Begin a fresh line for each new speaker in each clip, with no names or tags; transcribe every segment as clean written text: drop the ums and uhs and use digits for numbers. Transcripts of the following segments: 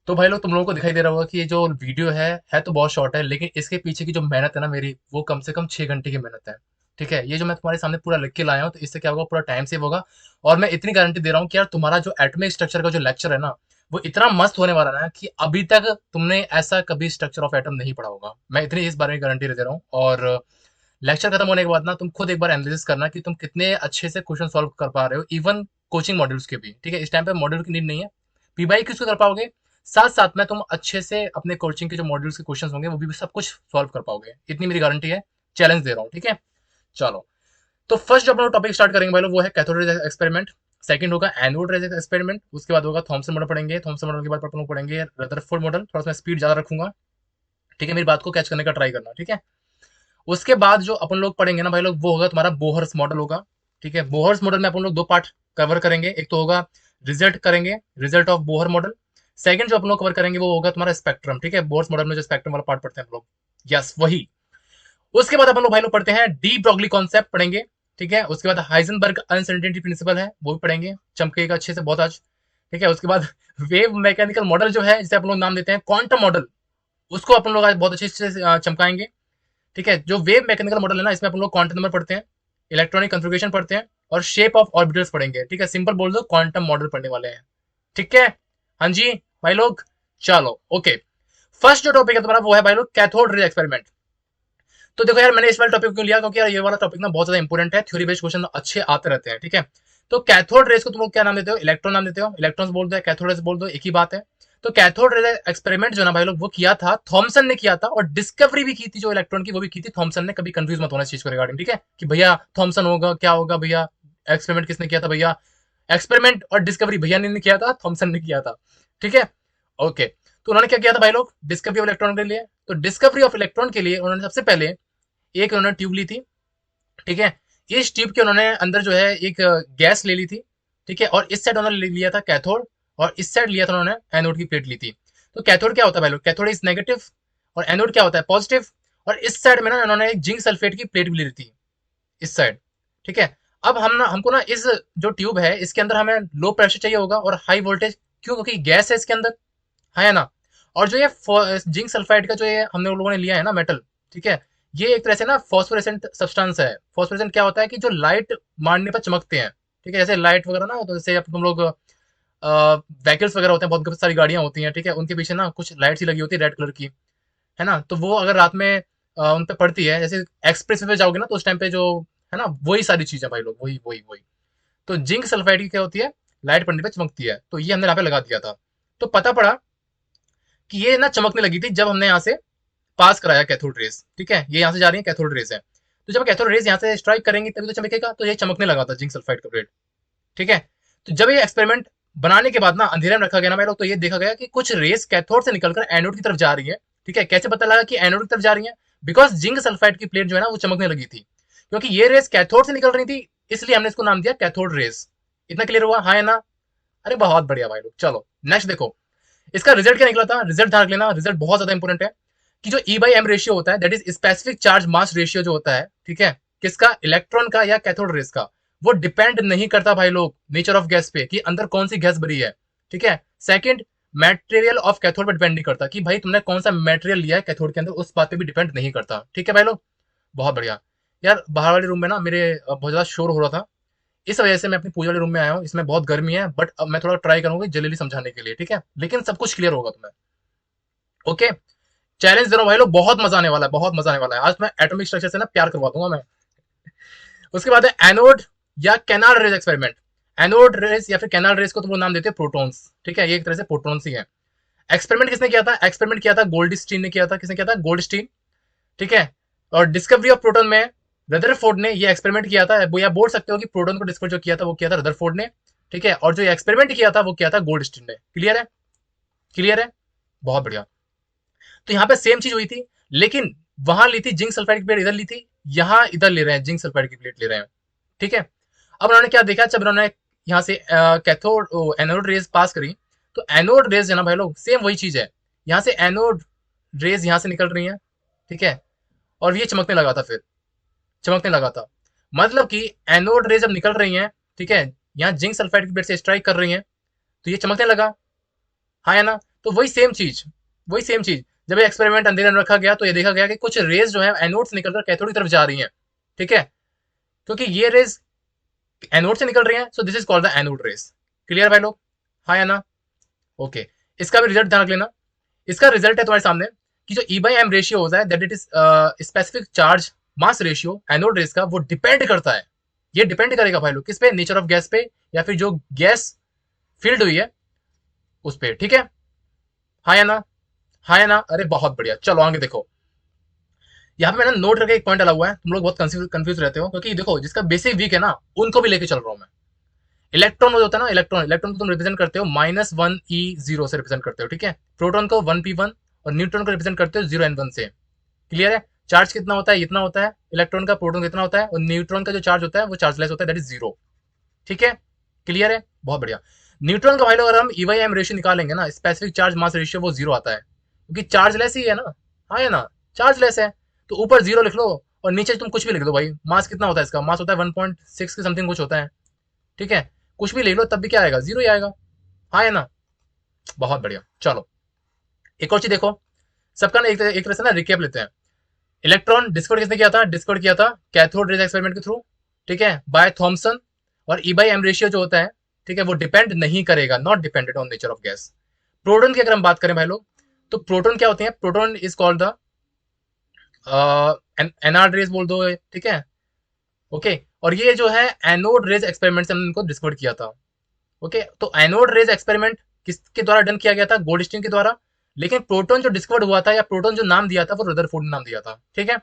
तो भाई लोग तुम लोगों को दिखाई दे रहा होगा कि ये जो वीडियो है तो बहुत शॉर्ट है, लेकिन इसके पीछे की जो मेहनत है ना मेरी, वो कम से कम 6 घंटे की मेहनत है। ठीक है, ये जो मैं तुम्हारे सामने पूरा लिख के लाया हूँ, तो इससे क्या होगा, पूरा टाइम सेव होगा। और मैं इतनी गारंटी दे रहा हूँ कि यार तुम्हारा जो एटॉमिक स्ट्रक्चर का जो लेक्चर है ना, वो इतना मस्त होने वाला है ना कि अभी तक तुमने ऐसा कभी स्ट्रक्चर ऑफ एटम नहीं पढ़ा होगा। मैं इतनी इस बारे में गारंटी दे रहा हूँ। और लेक्चर खत्म होने के बाद ना तुम खुद एक बार एनालिसिस करना कि तुम कितने अच्छे से क्वेश्चन सॉल्व कर पा रहे हो, इवन कोचिंग मॉड्यूल्स के भी। ठीक है, इस टाइम पे मॉड्यूल की नीड नहीं है, पीवाई किसको कर पाओगे, साथ साथ में तुम अच्छे से अपने कोचिंग के जो मॉड्यूल्स के क्वेश्चन होंगे वो भी सब कुछ सॉल्व कर पाओगे, इतनी मेरी गारंटी है। चैलेंज दे रहा हूँ, ठीक है। चलो, तो फर्स्ट जो अपना टॉपिक स्टार्ट करेंगे भाई लोग, वो है कैथोड रे एक्सपेरिमेंट। सेकंड होगा एनोड रे एक्सपेरिमेंट। उसके बाद होगा थॉमसन मॉडल पढ़ेंगे। थॉमसन मॉडल के बाद अपन लोग पढ़ेंगे रदरफोर्ड मॉडल। थोड़ा सा स्पीड ज्यादा रखूंगा, ठीक है, मेरी बात को कैच करने का ट्राई करना, ठीक है। उसके बाद जो अपन लोग पढ़ेंगे ना भाई लोग, वो होगा तुम्हारा बोहर्स मॉडल होगा। ठीक है, बोहर्स मॉडल में अपन लोग दो पार्ट कवर करेंगे। एक तो होगा रिजल्ट करेंगे, result of Bohr model. Second जो अपन लोग कवर करेंगे वो होगा तुम्हारा स्पेक्ट्रम। ठीक है, बोहर्स मॉडल में जो स्पेक्ट्रम वाला पार्ट पढ़ते हैं हम लोग, यस वही। उसके बाद अपन लोग भाई लोग पढ़ते हैं डी ब्रॉगली कॉन्सेप्ट पढ़ेंगे। ठीक है, उसके बाद हाइजेनबर्ग अनसर्टेनिटी प्रिंसिपल है, वो भी पढ़ेंगे, चमकेगा अच्छे से बहुत आज। ठीक है, उसके बाद वेव मैकेनिकल मॉडल जो है, जिसे अपन लोग नाम देते हैं क्वांटम मॉडल, उसको अपन लोग आज बहुत अच्छे से चमकाएंगे। ठीक है, जो वेव मैकेनिकल मॉडल है ना, इसमें अपन लोग क्वांटम नंबर पढ़ते हैं, इलेक्ट्रॉनिक कन्फिग्रेशन पढ़ते हैं, और शेप ऑफ ऑर्बिटल्स पढ़ेंगे। ठीक है, सिंपल बोल दो, क्वांटम मॉडल पढ़ने वाले हैं। ठीक है, हाँ जी भाई लोग, चलो ओके। फर्स्ट जो टॉपिक है तुम्हारा वो है भाई लोग कैथोड रे एक्सपेरिमेंट। तो देखो यार, मैंने इस वाले टॉपिक क्यों लिया, क्योंकि यार ये वाला टॉपिक ना बहुत ज्यादा इंपॉर्टेंट है, थ्योरी बेस्ड क्वेश्चन अच्छे आते रहते हैं। ठीक है, तो कैथोड रेस को तुम लोग क्या नाम देते हो, इलेक्ट्रॉन नाम देते हो, इलेक्ट्रॉन्स बोल दो, कैथोड रेस बोल दो, एक ही बात है। तो कैथोड रे एक्सपेरिमेंट जो ना भाई लोग, वो किया था थॉमसन ने किया था, और डिस्कवरी भी की थी जो इलेक्ट्रॉन की, वो भी की थी थॉमसन ने। कभी कंफ्यूज मत होना इस चीज को रिगार्डिंग, ठीक है, कि भैया थॉमसन होगा क्या होगा भैया, एक्सपेरिमेंट किसने किया था भैया, एक्सपेरिमेंट और डिस्कवरी भैया ने किया था, थॉमसन ने किया था। ठीक है, ओके। तो उन्होंने क्या किया था भाई लोग, डिस्कवरी ऑफ इलेक्ट्रॉन के लिए, तो डिस्कवरी ऑफ इलेक्ट्रॉन के लिए उन्होंने सबसे पहले एक उन्होंने ट्यूब ली थी। ठीक है, इस ट्यूब के उन्होंने अंदर जो है एक गैस ले ली थी। ठीक है, और इस साइड उन्होंने लिया था कैथोड, और इस साइड लिया था उन्होंने एनोड की प्लेट ली थी। तो कैथोड क्या होता है भाई लोग, कैथोड इज नेगेटिव, और एनोड क्या होता है, पॉजिटिव। और इस साइड में ना उन्होंने एक जिंक सल्फेट की प्लेट भी ली थी, इस साइड। ठीक है, अब हम ना, हमको ना इस जो ट्यूब है इसके अंदर हमें लो प्रेशर चाहिए होगा और हाई वोल्टेज, क्यों, क्योंकि गैस है इसके अंदर, है ना। और जो ये जिंक सल्फाइड का जो ये हमने लोगों ने लिया है ना मेटल, ठीक है, ये एक तरह से ना फॉस्फोरेसेंट सब्सटेंस है। फॉस्फोरेसेंट क्या होता है कि जो लाइट मारने पर चमकते हैं। ठीक है, जैसे लाइट वगैरह ना, तो जैसे अब तुम लोग व्हीकल्स वगैरह होते हैं, बहुत सारी गाड़ियां होती हैं, ठीक है, उनके पीछे ना कुछ लाइट सी लगी होती है रेड कलर की, है ना। तो वो अगर रात में उन पे पड़ती है, जैसे एक्सप्रेस पे जाओगे ना, तो उस टाइम पे जो है ना, वही सारी चीजें भाई लोग, वही वही वही। तो जिंक सल्फाइड की क्या होती है, लाइट पड़ने पे चमकती है, तो ये हमने यहाँ पे लगा दिया था। तो पता पड़ा कि ये ना चमकने लगी थी जब हमने यहाँ से पास कराया कैथोड रेस। ठीक है, ये यहाँ से जा रही है, कैथोड रेस है, तो जब कैथोड रेस यहाँ से स्ट्राइक करेंगी तभी तो चमकेगा, तो ये चमकने लगा था जिंक सल्फाइड का प्लेट। ठीक है, तो जब ये एक्सपेरिमेंट बनाने के बाद ना अंधेरे में रखा गया ना मेरे लोग, तो ये देखा गया कि कुछ रेस कैथोड से निकलकर एनोड की तरफ जा रही है। ठीक है, कैसे पता लगा कि एनोड की तरफ जा रही है, बिकॉज जिंक सल्फाइड की प्लेट जो है ना वो चमकने लगी थी, क्योंकि ये रेस कैथोड से निकल रही थी, इसलिए हमने इसको नाम दिया कैथोड रेस। इतना क्लियर हुआ, हाँ है ना। अरे बहुत बढ़िया भाई लोग, चलो नेक्स्ट देखो, इसका रिजल्ट क्या निकला था, रिजल्ट ध्यान रख लेना, रिजल्ट बहुत ज्यादा इंपॉर्टेंट है। कि जो ई बाई एम रेशियो होता है, that is specific charge mass ratio जो होता है, ठीक है, किसका, इलेक्ट्रॉन का या कैथोड रेस का, वो डिपेंड नहीं करता भाई लोग नेचर ऑफ गैस पे, कि अंदर कौन सी गैस भरी है। ठीक है, सेकंड, मटेरियल ऑफ कैथोड पे डिपेंड नहीं करता, कि भाई तुमने कौन सा मटेरियल लिया है कैथोड के अंदर, उस बात पे भी डिपेंड नहीं करता। ठीक है भाई लोग, बहुत बढ़िया। यार बाहर वाले रूम में ना मेरे बहुत ज्यादा शोर हो रहा था, इस वजह से मैं अपनी पूजा वाले रूम में आया हूँ, इसमें बहुत गर्मी है, बट अब मैं थोड़ा ट्राई करूंगा जल्दी समझाने के लिए, ठीक है, लेकिन सब कुछ क्लियर होगा तुम्हें। ओके, चैलेंज दे रहा हूँ भाई लोग, बहुत मजा आने वाला है, बहुत मजा आने वाला है, आज मैं एटॉमिक स्ट्रक्चर से ना प्यार करवा दूंगा मैं। उसके बाद है एनोड या canal raise experiment. Anode rays या फिर कैनाल रेस को तुम लोग नाम देते हैं प्रोटॉन्स। ठीक है, ये एक तरह से प्रोटॉन्स ही है। एक्सपेरिमेंट किसने किया था, एक्सपेरिमेंट किया था गोल्डस्टीन ने किया था, किसने किया था, गोल्डस्टीन। ठीक है, और डिस्कवरी ऑफ प्रोटॉन में रदरफोर्ड ने ये एक्सपेरिमेंट किया था, वो या बोल सकते हो कि प्रोटॉन को डिस्कवर जो किया था वो किया था रदरफोर्ड ने। ठीक है, और जो एक्सपेरिमेंट किया था वो किया था गोल्डस्टीन ने। क्लियर है, क्लियर है, बहुत बढ़िया। तो यहाँ पे सेम चीज हुई थी, लेकिन वहां ली थी जिंक सल्फाइड की प्लेट, इधर ली थी, यहाँ इधर ले रहे हैं जिंक सल्फाइड की प्लेट ले रहे हैं। ठीक है, अब उन्होंने क्या देखा, जब उन्होंने यहाँ से कैथोड एनोड रेज पास करी, तो एनोड रेज है ना भाई लोग, सेम वही चीज है, यहाँ से एनोड रेज यहाँ से निकल रही है। ठीक है, और ये चमकने लगा था, फिर चमकने लगा था, मतलब कि एनोड रेज जब निकल रही हैं, ठीक है, यहाँ जिंक सल्फाइड की प्लेट से स्ट्राइक कर रही हैं, तो ये चमकने लगा, हाँ या ना। तो वही सेम चीज जब ये एक्सपेरिमेंट अंधेरे में रखा गया तो ये देखा गया कि कुछ रेज जो है एनोड से निकलकर कैथोड की तरफ जा रही हैं, ठीक है, क्योंकि ये रेज एनोड से निकल रही हैं, so this is called the anode rays. Clear भाई लोग? हाँ या ना? ओके। इसका भी रिजल्ट ध्यान रख लेना। इसका रिजल्ट है तुम्हारे सामने कि जो ई बाई एम रेशियो होता है that it is specific charge mass ratio anode rays का, वो डिपेंड करता है, ये डिपेंड करेगा भाई लोग किस पे, नेचर ऑफ गैस पे या फिर जो गैस फील्ड हुई है उस पे, ठीक है? हाँ या ना? हाँ या ना? अरे बहुत बढ़िया, चलो आगे देखो। यहाँ पे मैंने नोट करके एक पॉइंट डाला हुआ है, तुम लोग बहुत कंफ्यूज रहते हो क्योंकि देखो जिसका बेसिक वीक है ना उनको भी लेके चल रहा हूँ मैं। इलेक्ट्रॉन होता है ना, इलेक्ट्रॉन को तुम रिप्रेजेंट करते हो -1 E0 से रिप्रेजेंट करते हो, ठीक है? प्रोटॉन को 1P1 और न्यूट्रॉन को रिप्रेजेंट करते हो 0 N1 से। क्लियर है? चार्ज कितना होता है? इतना होता है इलेक्ट्रॉन का, प्रोटॉन कितना होता है, और न्यूट्रॉन का जो चार्ज होता है वो चार्जलेस होता है, दैट इज 0। ठीक है? क्लियर है? बहुत बढ़िया। न्यूट्रॉन का भाई लोग अगर हम ई वाई एम रेशियो निकालेंगे ना, स्पेसिफिक चार्ज मास रेशियो, वो 0 आता है क्योंकि चार्जलेस ही है ना। हाँ है ना? चार्जलेस है तो ऊपर 0 लिख लो और नीचे तुम कुछ भी लिख दो भाई। मास कितना होता है इसका? मास होता है 1.6 के समथिंग कुछ होता है, ठीक है? कुछ भी लिख लो तब भी क्या आएगा? 0 ही आएगा। हाँ है ना? बहुत बढ़िया। चलो एक और चीज देखो, सबका ना एक तरह से ना रिकेप लेते हैं। इलेक्ट्रॉन डिस्कवर किसने किया था? डिस्कवर किया था कैथोड रेज एक्सपेरिमेंट के थ्रू, ठीक है, बाय थॉमसन। और ई बाई एम रेशियो जो होता है, ठीक है, वो डिपेंड नहीं करेगा, not dependent on nature of gas. Proton की अगर हम बात करें भाई लोग, तो प्रोटॉन क्या होते हैं? Proton is called the anode rays बोल दो, ठीक है, ओके। और ये जो है एनोड रेज एक्सपेरिमेंट से हमने इनको डिस्कवर किया था, ओके। तो एनोड रेज एक्सपेरिमेंट किसके द्वारा डन किया गया था? गोल्डस्टीन के द्वारा। लेकिन प्रोटॉन जो डिस्कवर्ड हुआ था या प्रोटॉन जो नाम दिया था वो रदरफोर्ड ने नाम दिया था, ठीक है?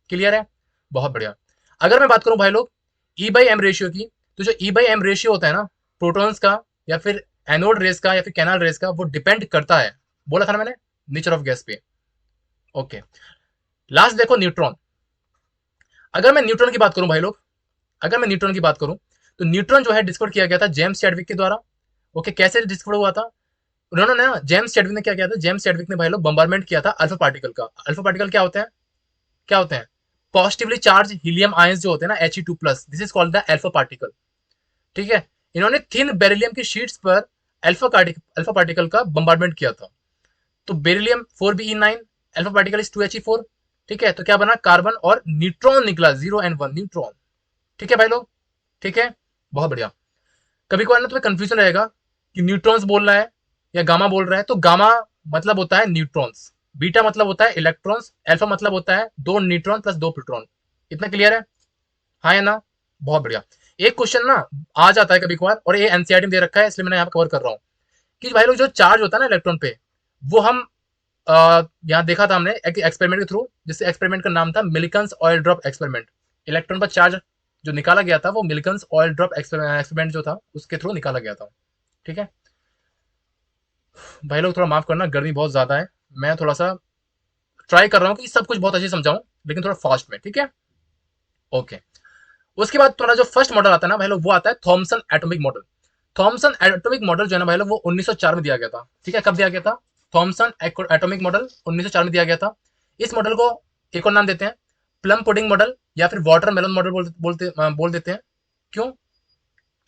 क्लियर है? बहुत बढ़िया। अगर मैं बात करूं भाई लोग ई बाई एम रेशियो की, तो जो ई बाई एम रेशियो होता है ना प्रोटॉन्स का या फिर एनोड रेस का या फिर कैनाल रेस का, वो डिपेंड करता है, बोला था ना मैंने, नेचर ऑफ गैस पे। ओके। लास्ट देखो न्यूट्रॉन। अगर मैं न्यूट्रॉन की बात करूं भाई लोग, अगर मैं न्यूट्रॉन की बात करूं, तो न्यूट्रॉन जो है डिस्कवर किया गया था जेम्स चैडविक के द्वारा। ओके, कैसे डिस्कवर हुआ था? उन्होंने ना, जेम्स चैडविक ने क्या किया था? जेम्स चैडविक ने भाई लोग बम्बारमेंट किया था अल्फा पार्टिकल का। अल्फा पार्टिकल क्या होते हैं? क्या होते हैं? पॉजिटिवली चार्ज हीलियम आयंस जो होते हैं ना, He2+, this is called the alpha particle, ठीक है? इन्होंने थिन बेरिलियम की शीट्स पर अल्फा पार्टिकल का बम्बारमेंट किया था। तो beryllium 4Be9, alpha particle is 2He4, ठीक है? तो क्या बना? कार्बन और न्यूट्रॉन निकला 0 and 1 न्यूट्रॉन, ठीक है भाई लोग? ठीक है, बहुत बढ़िया। कभी कभार ना तुम्हें कंफ्यूजन रहेगा कि न्यूट्रॉन्स बोल रहा है या गामा बोल रहा है। तो गामा मतलब होता है न्यूट्रॉन्स, बीटा मतलब होता है इलेक्ट्रॉन्स, अल्फा मतलब होता है 2 न्यूट्रॉन प्लस 2 प्रोटॉन। इतना क्लियर है? हाँ या ना? बहुत बढ़िया। एक क्वेश्चन ना आ जाता है कभी कभार, और ये एनसीईआरटी में दे रखा है इसलिए मैंने यहाँ कवर कर रहा हूँ, कि भाई लोग जो चार्ज होता है ना इलेक्ट्रॉन पे, वो हम यहाँ देखा था हमने एक एक्सपेरिमेंट के थ्रू, जिससे एक्सपेरिमेंट का नाम था मिल्कन्स ऑयल ड्रॉप एक्सपेरिमेंट। इलेक्ट्रॉन पर चार्ज जो निकाला गया था वो मिल्कन्स ऑयल ड्रॉप एक्सपेरिमेंट जो था उसके थ्रू निकाला गया था, ठीक है? भाई लोग थोड़ा माफ करना, गर्मी बहुत ज्यादा है, मैं थोड़ा सा ट्राई कर रहा हूँ कि सब कुछ बहुत अच्छे से समझाऊं, लेकिन थोड़ा फास्ट में, ठीक है? ओके। उसके बाद तुम्हारा जो फर्स्ट मॉडल आता है ना भाई लोग, वो आता है Thomson atomic model. Thomson atomic model जो है ना भाई लोग, वो 1904 में दिया गया था, ठीक है? कब दिया गया था? थॉमसन एटॉमिक मॉडल 1904 में दिया गया था। इस मॉडल को एक और नाम देते हैं प्लम पुडिंग मॉडल या फिर वाटर मेलन मॉडल बोल देते हैं। क्यों?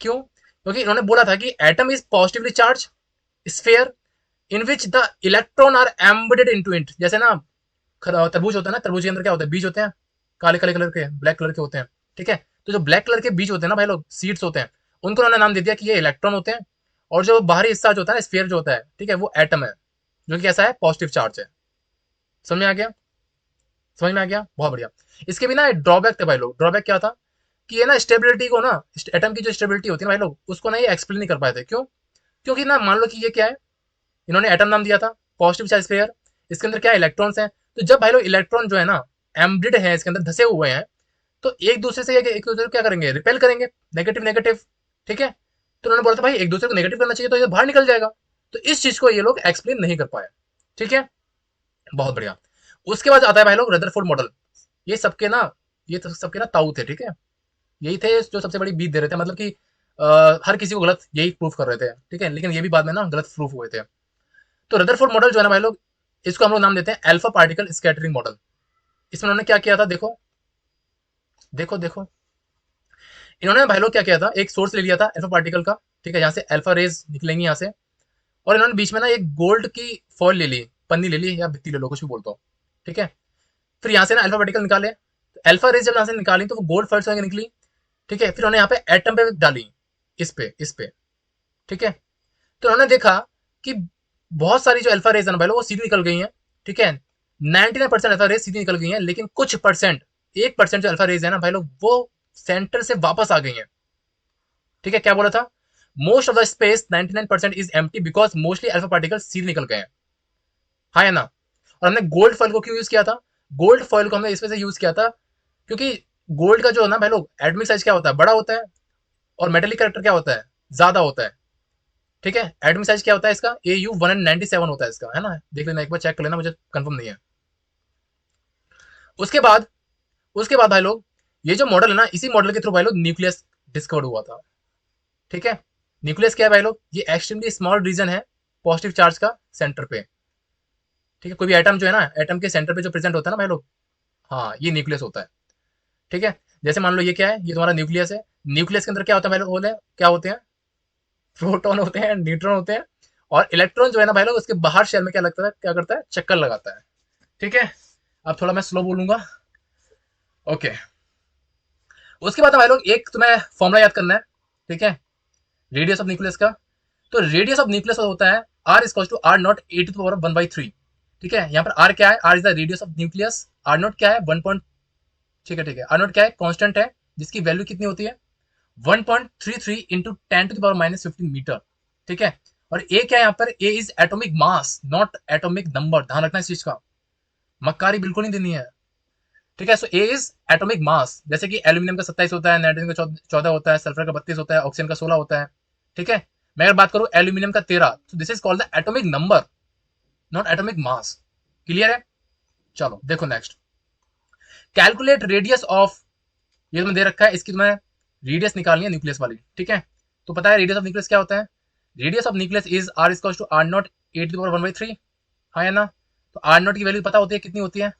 क्यों? क्योंकि इन्होंने बोला था कि atom is positively charge sphere in which the electron are embedded into it. जैसे ना तरबूज होता है ना, तरबूज के अंदर क्या होता है? बीज होते हैं, काले काले कलर के, ब्लैक कलर के होते हैं, ठीक है? तो जो ब्लैक कलर के बीज होते हैं ना भाई लोग, सीड्स होते हैं, उनको उन्होंने नाम दे दिया कि ये इलेक्ट्रॉन होते हैं। और जो बाहरी हिस्सा जो होता है, स्फीयर जो होता है, ठीक है, वो एटम है, जो कि कैसा है? पॉजिटिव चार्ज है। समझ में आ गया? समझ में आ गया? बहुत बढ़िया। इसके भी ना ड्रॉबैक थे भाई लोग। ड्रॉबैक क्या था? कि ये ना स्टेबिलिटी को ना, एटम की जो स्टेबिलिटी होती है ना भाई लोग, उसको ना ये एक्सप्लेन नहीं कर पाए थे। क्यों? क्योंकि ना मान लो कि ये क्या है, इन्होंने एटम नाम दिया था, पॉजिटिव चार्ज स्फीयर, इसके अंदर क्या इलेक्ट्रॉन्स हैं। तो जब भाई लोग इलेक्ट्रॉन जो है ना एम्बेडेड है, इसके अंदर धसे हुए हैं, तो एक दूसरे से एक दूसरे को क्या करेंगे? रिपेल करेंगे, नेगेटिव नेगेटिव, ठीक है? तो उन्होंने बोला था भाई एक दूसरे को नेगेटिव करना चाहिए तो ये बाहर निकल जाएगा। तो इस चीज को ये लोग एक्सप्लेन नहीं कर पाए, ठीक है? बहुत बढ़िया। उसके बाद आता है भाई लोग रदरफोर्ड मॉडल। ये सबके ना, ये तो सबके ना ताऊ थे, ठीक है? यही थे जो सबसे बड़ी बीट दे रहे थे, मतलब कि हर किसी को गलत यही प्रूफ कर रहे थे, ठीक है? लेकिन ये भी बाद में ना गलत प्रूफ हुए थे। तो रदरफोर्ड मॉडल जो है ना भाई लोग, इसको हम लोग नाम देते हैं अल्फा पार्टिकल स्कैटरिंग मॉडल। इसमें उन्होंने क्या किया था? देखो देखो देखो, इन्होंने भाई लोग क्या किया था, एक सोर्स ले लिया था अल्फा पार्टिकल का, ठीक है, यहाँ से अल्फा रेज निकलेंगी यहाँ से, और इन्होंने बीच में ना एक गोल्ड की फॉइल ले ली, पन्नी ले ली या भित्ती ले लो, कुछ भी बोलता हूँ, ठीक है। फिर यहाँ से ना अल्फा पार्टिकल निकाले, अल्फा रेज जब यहाँ से निकाली तो वो गोल्ड फॉइल से निकली, ठीक है। फिर उन्होंने यहाँ पे एटम पे डाली, इस पे, ठीक है। तो उन्होंने देखा कि बहुत सारी जो अल्फा रेज है ना भाई लोग, वो सीधी निकल गई हैं, ठीक है। 99% अल्फा रेज सीधी निकल गई हैं, लेकिन कुछ परसेंट, 1% जो अल्फा रेज है ना भाई लोग, वो सेंटर से वापस आ गई हैं, ठीक है। क्या बोला था, most of the space 99% is empty because mostly alpha particle सीधे निकल गए हैं, हाँ या ना। और हमने गोल्ड फॉइल को क्यों यूज किया था, गोल्ड फॉइल को हमने इस वजह से यूज किया था क्योंकि गोल्ड का जो है ना भाई लोग, एटॉमिक साइज क्या होता है, बड़ा होता है, और मेटेलिक कैरेक्टर क्या होता है, ज्यादा होता है, ठीक है। एटॉमिक साइज क्या होता है इसका, AU 197 होता है इसका, है ना, देख लेना एक बार, चेक कर लेना, मुझे कंफर्म नहीं है। उसके बाद भाई लोग, ये जो मॉडल है ना, इसी मॉडल के थ्रू भाई लोग न्यूक्लियस डिस्कवर हुआ था, ठीक है। न्यूक्लियस क्या है भाई लोग, ये एक्सट्रीमली स्मॉल रीजन है पॉजिटिव चार्ज का सेंटर पे, ठीक है। कोई भी एटम जो है ना, एटम के सेंटर पे जो प्रेजेंट होता है ना भाई लोग, हाँ, ये न्यूक्लियस होता है, ठीक है। जैसे मान लो ये क्या है, ये तुम्हारा न्यूक्लियस है, न्यूक्लियस के अंदर क्या होता है भाई लोग, बोले क्या होते हैं, प्रोटॉन होते हैं, न्यूट्रॉन होते हैं, और इलेक्ट्रॉन जो है ना भाई लोग, उसके बाहर शेल में क्या लगता है, क्या करता है, चक्कर लगाता है, ठीक है। अब थोड़ा मैं स्लो बोलूंगा, ओके। उसके बाद भाई लोग एक तुम्हें फॉर्मूला याद करना है, ठीक है, रेडियस ऑफ न्यूक्लियस का। तो रेडियस ऑफ न्यूक्लियस होता है R is to R naught A to power 1/3, ठीक है। यहाँ पर आर क्या है, R is the radius of nucleus, R naught क्या है, 1 ठीक है, ठीक है, आर नॉट क्या है, कांस्टेंट है, जिसकी वैल्यू कितनी होती है, 1.33 इंटू 10⁻⁻15 मीटर, ठीक है। और ए क्या है यहाँ पर, A is atomic mass not atomic number, ध्यान रखना इस चीज का, मक्कारी बिल्कुल नहीं देनी है, ठीक है। सो ए इज एटॉमिक मास, जैसे कि एल्यूमिनियम का 27 होता है, नाइट्रोजन का 14 होता है, सल्फर का 32 होता है, ऑक्सीजन का 16 होता है, ठीक है। मैं अगर बात करूं एल्यूमिनियम का 13, तो this is called the atomic number not atomic mass, clear है। चलो देखो नेक्स्ट, कैलकुलेट रेडियस ऑफ, ये तुम्हें दे रखा है, इसकी तुम्हें रेडियस निकालनी है न्यूक्लियस वाली, ठीक है। तो पता है रेडियस ऑफ न्यूक्लियस क्या होता है, radius of nucleus is R is to R naught ए⁻1/3, हाँ या ना। तो आर नॉट की वैल्यू पता होती है कितनी होती है,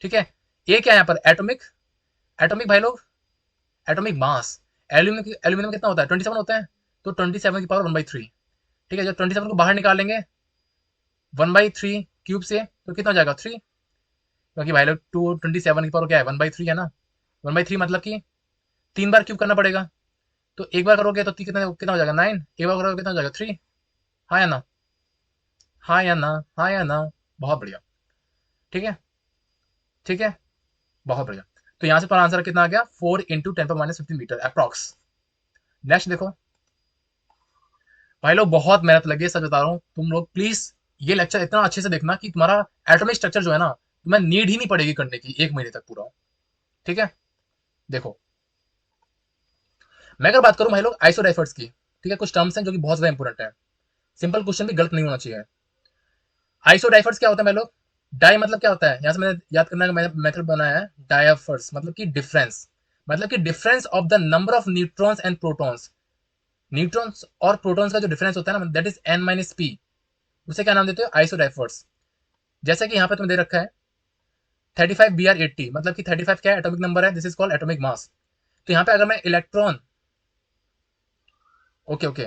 ठीक है। ए क्या है यहाँ पर, एटॉमिक, एटॉमिक भाई लोग, एटॉमिक मास, एल्यूमिनियम कितना होता है, 27 होता है, तो 27⁻1/3, ठीक है। जब 27 को बाहर निकालेंगे 1/3 क्यूब से, तो कितना हो जाएगा 3, क्योंकि भाई लोग 227 क्या है, 1/3 है ना, 1/3 मतलब कि 3 बार क्यूब करना पड़ेगा, तो एक बार करोगे तो कितना कितना हो जाएगा 9, एक बार करोगे कितना हो जाएगा 3, हाँ या ना, हाँ या ना, हाँ या ना, बहुत बढ़िया, ठीक है, ठीक है, बहुत बढ़िया। तो यहाँ से तुम्हारा आंसर कितना आ गया, 4 × 10⁻15 मीटर अप्रॉक्स। नेक्स्ट देखो भाई लोग, बहुत मेहनत लगी है, सच बता रहा हूँ, तुम लोग प्लीज ये लेक्चर इतना अच्छे से देखना कि तुम्हारा एटॉमिक स्ट्रक्चर जो है ना, तुम्हें नीड ही नहीं पड़ेगी करने की 1 महीने तक पूरा, ठीक है। देखो मैं अगर बात करूं भाई लोग आइसोडाइफर्स की, ठीक है, कुछ टर्म्स हैं जो कि बहुत ज्यादा इंपॉर्टेंट है, सिंपल क्वेश्चन भी गलत नहीं होना चाहिए। आइसोडाइफर्स क्या होता है भाई लोग, डाई मतलब क्या होता है, यहां से मैंने याद करने का मेथड बनाया है, डायफर्स मतलब कि डिफरेंस, मतलब कि difference of the number of neutrons and protons, neutrons और प्रोटॉन्स का जो डिफरेंस होता है ना, दैट इज n-p, उसे क्या नाम देते हो, आइसोडाइफर्स। जैसे कि यहाँ पे तुम्हें दे रखा है 35 Br80, मतलब कि 35 क्या है, एटॉमिक नंबर है, this is called atomic mass. तो यहाँ पे अगर मैं इलेक्ट्रॉन, ओके ओके,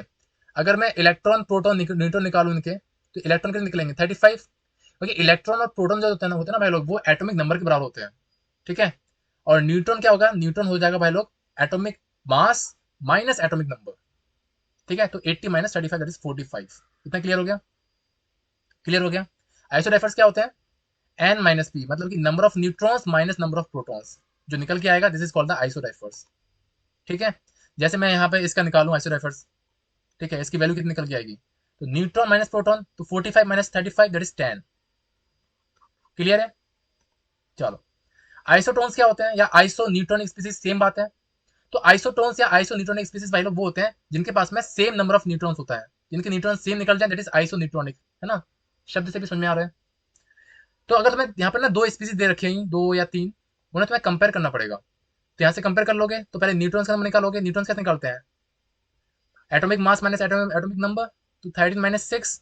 अगर मैं इलेक्ट्रॉन प्रोटॉन न्यूट्रॉन निकालू इनके, तो इलेक्ट्रॉन के निकलेंगे 35, क्योंकि इलेक्ट्रॉन और प्रोटॉन जो होते हैं ना भाई लोग, वो एटॉमिक नंबर के बराबर होते हैं, ठीक है। और न्यूट्रॉन क्या होगा, न्यूट्रॉन हो जाएगा भाई लोग atomic mass minus atomic number, ठीक है। तो 80 - 35 दैट इज 45, इतना क्लियर हो गया, क्लियर हो गया। आइसोडाइफर्स क्या होते हैं, n-p, मतलब कि number of neutrons minus number of protons, जो निकल के आएगा, this is called the isodiaphers, ठीक है। जैसे मैं यहाँ पे इसका निकालूं आइसोडाइफर्स, ठीक है, इसकी वैल्यू कितनी निकल के आएगी, तो न्यूट्रॉन माइनस प्रोटॉन, तो 45 - 35 दैट इज 10, क्लियर है। चलो आइसोटोन्स क्या होते हैं, या आइसो न्यूट्रॉनिक स्पीसीज, सेम बात है। तो आइसोटोन्स या आइसो न्यूट्रॉनिक स्पीसीज भाई लोग वो होते हैं जिनके पास में सेम नंबर ऑफ न्यूट्रॉन्स होता है, जिनके न्यूट्रॉन सेम निकल जाए, दैट इज आइसो न्यूट्रॉनिक, है ना, शब्द से भी समझ में आ रहा है। तो अगर तुम्हें यहाँ पर ना दो स्पीसीज दे रखी है, 2 या 3, उन्हें तुम्हें कंपेयर करना पड़ेगा। तो यहाँ से कंपेयर कर लोगे, तो पहले न्यूट्रॉन्स का नंबर निकालोगे, न्यूट्रॉन्स कैसे निकालते हैं, atomic mass minus atomic number, तो 13 - 6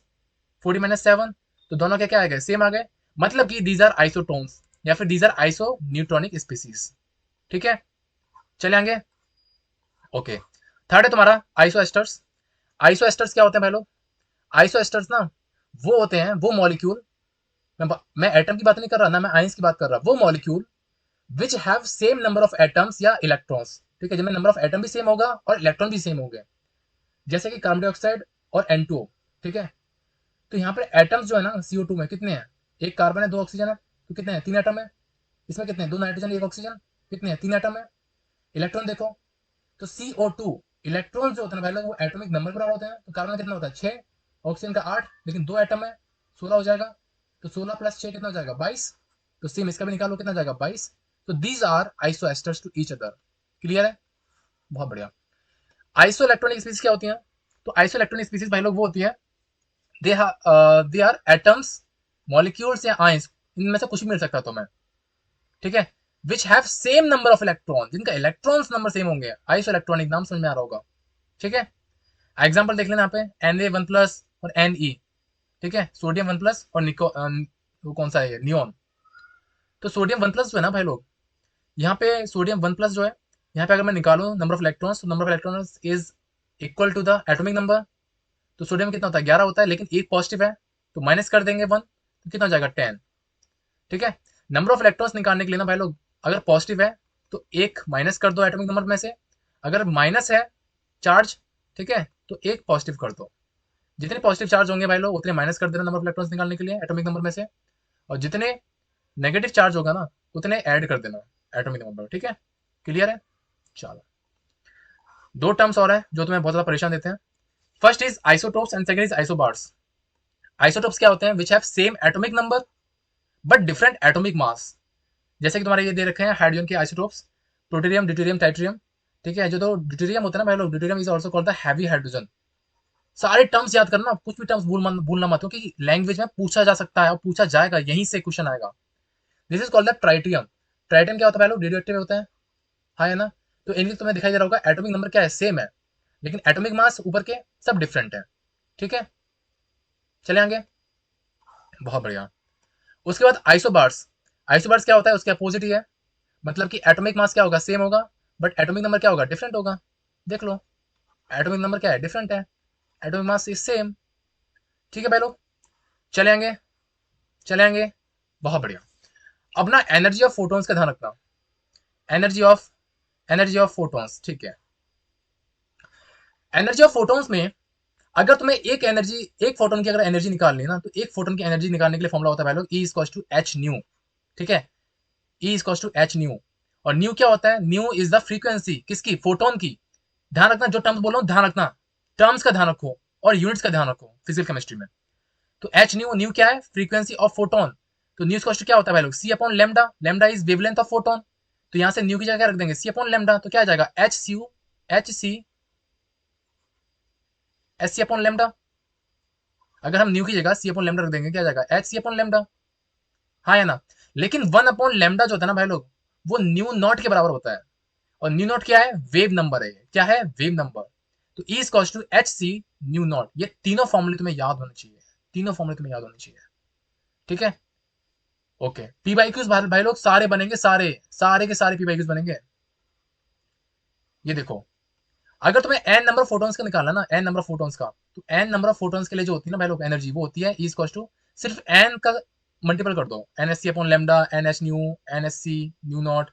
40 - 7, तो दोनों क्या क्या आ गए, सेम आ गए, मतलब कि दीज आर आइसोटोन्स, या फिर these are isoneutronic species, ठीक है। चले आगे, ओके। थर्ड है तुम्हारा आइसो एस्टर्स। आइसो एस्टर्स क्या होते हैं भाई लोग, आइसोएस्टर्स ना वो होते हैं, वो मॉलिक्यूल, मैं एटम की बात नहीं कर रहा ना, मैं आइंस की बात कर रहा, वो molecule which have same number of atoms या इलेक्ट्रॉन्स, ठीक है, जिनमें नंबर ऑफ एटम भी सेम होगा और इलेक्ट्रॉन भी सेम होंगे, जैसे कि कार्बन डाइऑक्साइड और N2O, ठीक है। तो यहाँ पे एटम्स जो है ना CO2 में कितने हैं, एक कार्बन है, दो ऑक्सीजन है, तो कितने हैं, तीन एटम है। इसमें कितने हैं, दो नाइट्रोजन एक ऑक्सीजन, कितने हैं, तीन एटम है। इलेक्ट्रॉन देखो, तो CO2 इलेक्ट्रॉन जो होते हैं पहले वो एटॉमिक नंबर बराबर होते हैं, तो कार्बन का कितना होता है 6, ऑक्सीजन का 8, लेकिन दो एटम है, 16 हो जाएगा। तो 16 प्लस 6 कितना हो जाएगा 22। तो सेम इसका भी निकालो कितना जाएगा 22। तो these are isosteres to each other. Clear है, बहुत बढ़िया। आइसो इलेक्ट्रॉनिक स्पीसीज क्या होती हैं, तो आइसो इलेक्ट्रॉनिक स्पीसीज भाई लोग वो होती है, दे आर एटम्स, मॉलिक्यूल्स या आयंस, इनमें से कुछ भी मिल सकता है तुम्हें, ठीक है, which have same number of electron, जिनका इलेक्ट्रॉन्स नंबर सेम होंगे, आइसो इलेक्ट्रॉनिक, नाम समझ में आ रहा होगा, ठीक है। एग्जाम्पल देख लेना यहाँ पे Na1+ और Ne, ठीक है, सोडियम 1+ और वो कौन सा है, नियोन। तो सोडियम 1+ जो है ना भाई लोग, यहाँ पे सोडियम 1+ जो है, यहाँ पे अगर मैं निकालू नंबर ऑफ इलेक्ट्रॉन्स, तो number of electrons is equal to the atomic number. तो सोडियम कितना होता है 11 होता है, लेकिन एक पॉजिटिव है, तो माइनस कर देंगे 1, तो कितना हो जाएगा 10, ठीक है। नंबर ऑफ इलेक्ट्रॉन्स निकालने के लिए ना भाई लोग, अगर पॉजिटिव है तो एक माइनस कर दो एटॉमिक नंबर में से, अगर माइनस है चार्ज, ठीक है, तो एक पॉजिटिव कर दो। जितने पॉजिटिव चार्ज होंगे भाई लोग उतने माइनस कर देना नंबर ऑफ इलेक्ट्रॉन्स निकालने के लिए एटॉमिक नंबर में से, और जितने नेगेटिव चार्ज होगा ना उतने ऐड कर देना एटॉमिक नंबर में, ठीक है। क्लियर है, चलो। दो टर्म्स और है जो तुम्हें बहुत ज्यादा परेशान देते हैं। First is isotopes and second is isobars. Isotopes क्या होते हैं, which have same atomic number but different atomic mass. जैसे कि तुम्हारे ये दे रखे हैं हाइड्रोजन के आइसोटोप्स, प्लूटोनियम, ड्यूटेरियम, ट्राइटिरियम, ठीक है। जो तो ड्यूटेरियम होता है ना भाई लोग, deuterium is also called the heavy hydrogen. सारे टर्म्स याद करना, कुछ भी टर्म्स भूलना मत, क्योंकि लैंग्वेज में पूछा जा सकता है और पूछा जाएगा, यहीं से क्वेश्चन आएगा। This is called the tritium. Tritium क्या होता है भाई लोग, रेडियो एक्टिव होता है, हाँ है ना। तो इनके तुम्हें दिखाई दे रहा होगा एटॉमिक नंबर क्या है, सेम है, लेकिन एटॉमिक मास ऊपर के सब डिफरेंट है, ठीक है। चले आगे, बहुत बढ़िया। उसके बाद आइसोबार्स। आइसोबार्स क्या होता है, उसके अपोजिट ही है, मतलब कि एटॉमिक मास क्या होगा, सेम होगा, बट एटॉमिक नंबर क्या होगा, डिफरेंट होगा। देख लो, एटॉमिक नंबर क्या है, डिफरेंट है, एटॉमिक मास इज सेम, ठीक है भाई लोग। चले आगे, चले आगे, बहुत बढ़िया। अब ना एनर्जी ऑफ फोटॉन्स का ध्यान रखना, energy of energy of photons, ठीक है। एनर्जी ऑफ फोटॉन्स में अगर तुम्हें एक फोटोन की अगर एनर्जी निकालनी है ना, तो एक फोटोन की एनर्जी निकालने के लिए फॉर्मुला होता है भाई लोग, E is to H nu, ठीक है। E is to H nu, और न्यू क्या होता है, न्यू इज द फ्रीक्वेंसी किसकी, फोटोन की। ध्यान रखना, जो टर्म्स बोल रहा हूँ ध्यान रखना, टर्म्स का ध्यान रखो और यूनिट्स का ध्यान रखो फिजिकल केमिस्ट्री में। तो एच न्यू, न्यू क्या है, फ्रीक्वेंसी ऑफ फोटोन। तो न्यू इज क्या होता है भाई लोग, C upon lambda, lambda is wavelength of photon. तो यहाँ से न्यू की जगह क्या रख देंगे, सी अपॉन लेमडा, तो क्या आ जाएगा H C U, H C H C upon lambda. अगर हम न्यू की जगह सी अपॉन लेमडा रख देंगे क्या आ जाएगा एच सी अपॉन लेमडा, हाँ या ना। लेकिन 1/λ जो होता है ना भाई लोग, वो न्यू नॉट के बराबर होता है, और न्यू नॉट क्या है, वेव नंबर है, क्या है, वेव नंबर। तो E is to H C nu naught. ये तीनों फॉर्मूले तुम्हें याद होने चाहिए, तीनों फॉर्मूले तुम्हें याद होने चाहिए, ठीक है। ओके, पी बाई क्यूज भाई लोग सारे बनेंगे, सारे सारे के सारे पी बाई क्यूज बनेंगे। ये देखो, अगर तुम्हें एन नंबर ऑफ फोटॉन्स का निकालना ना, एन नंबर ऑफ फोटॉन्स का, तो एन नंबर ऑफ फोटॉन्स के लिए जो होती है ना भाई लोग एनर्जी, वो होती है ई इज टू सिर्फ एन का मल्टीपल कर दो, N S C upon lambda, N H nu, N S C nu naught,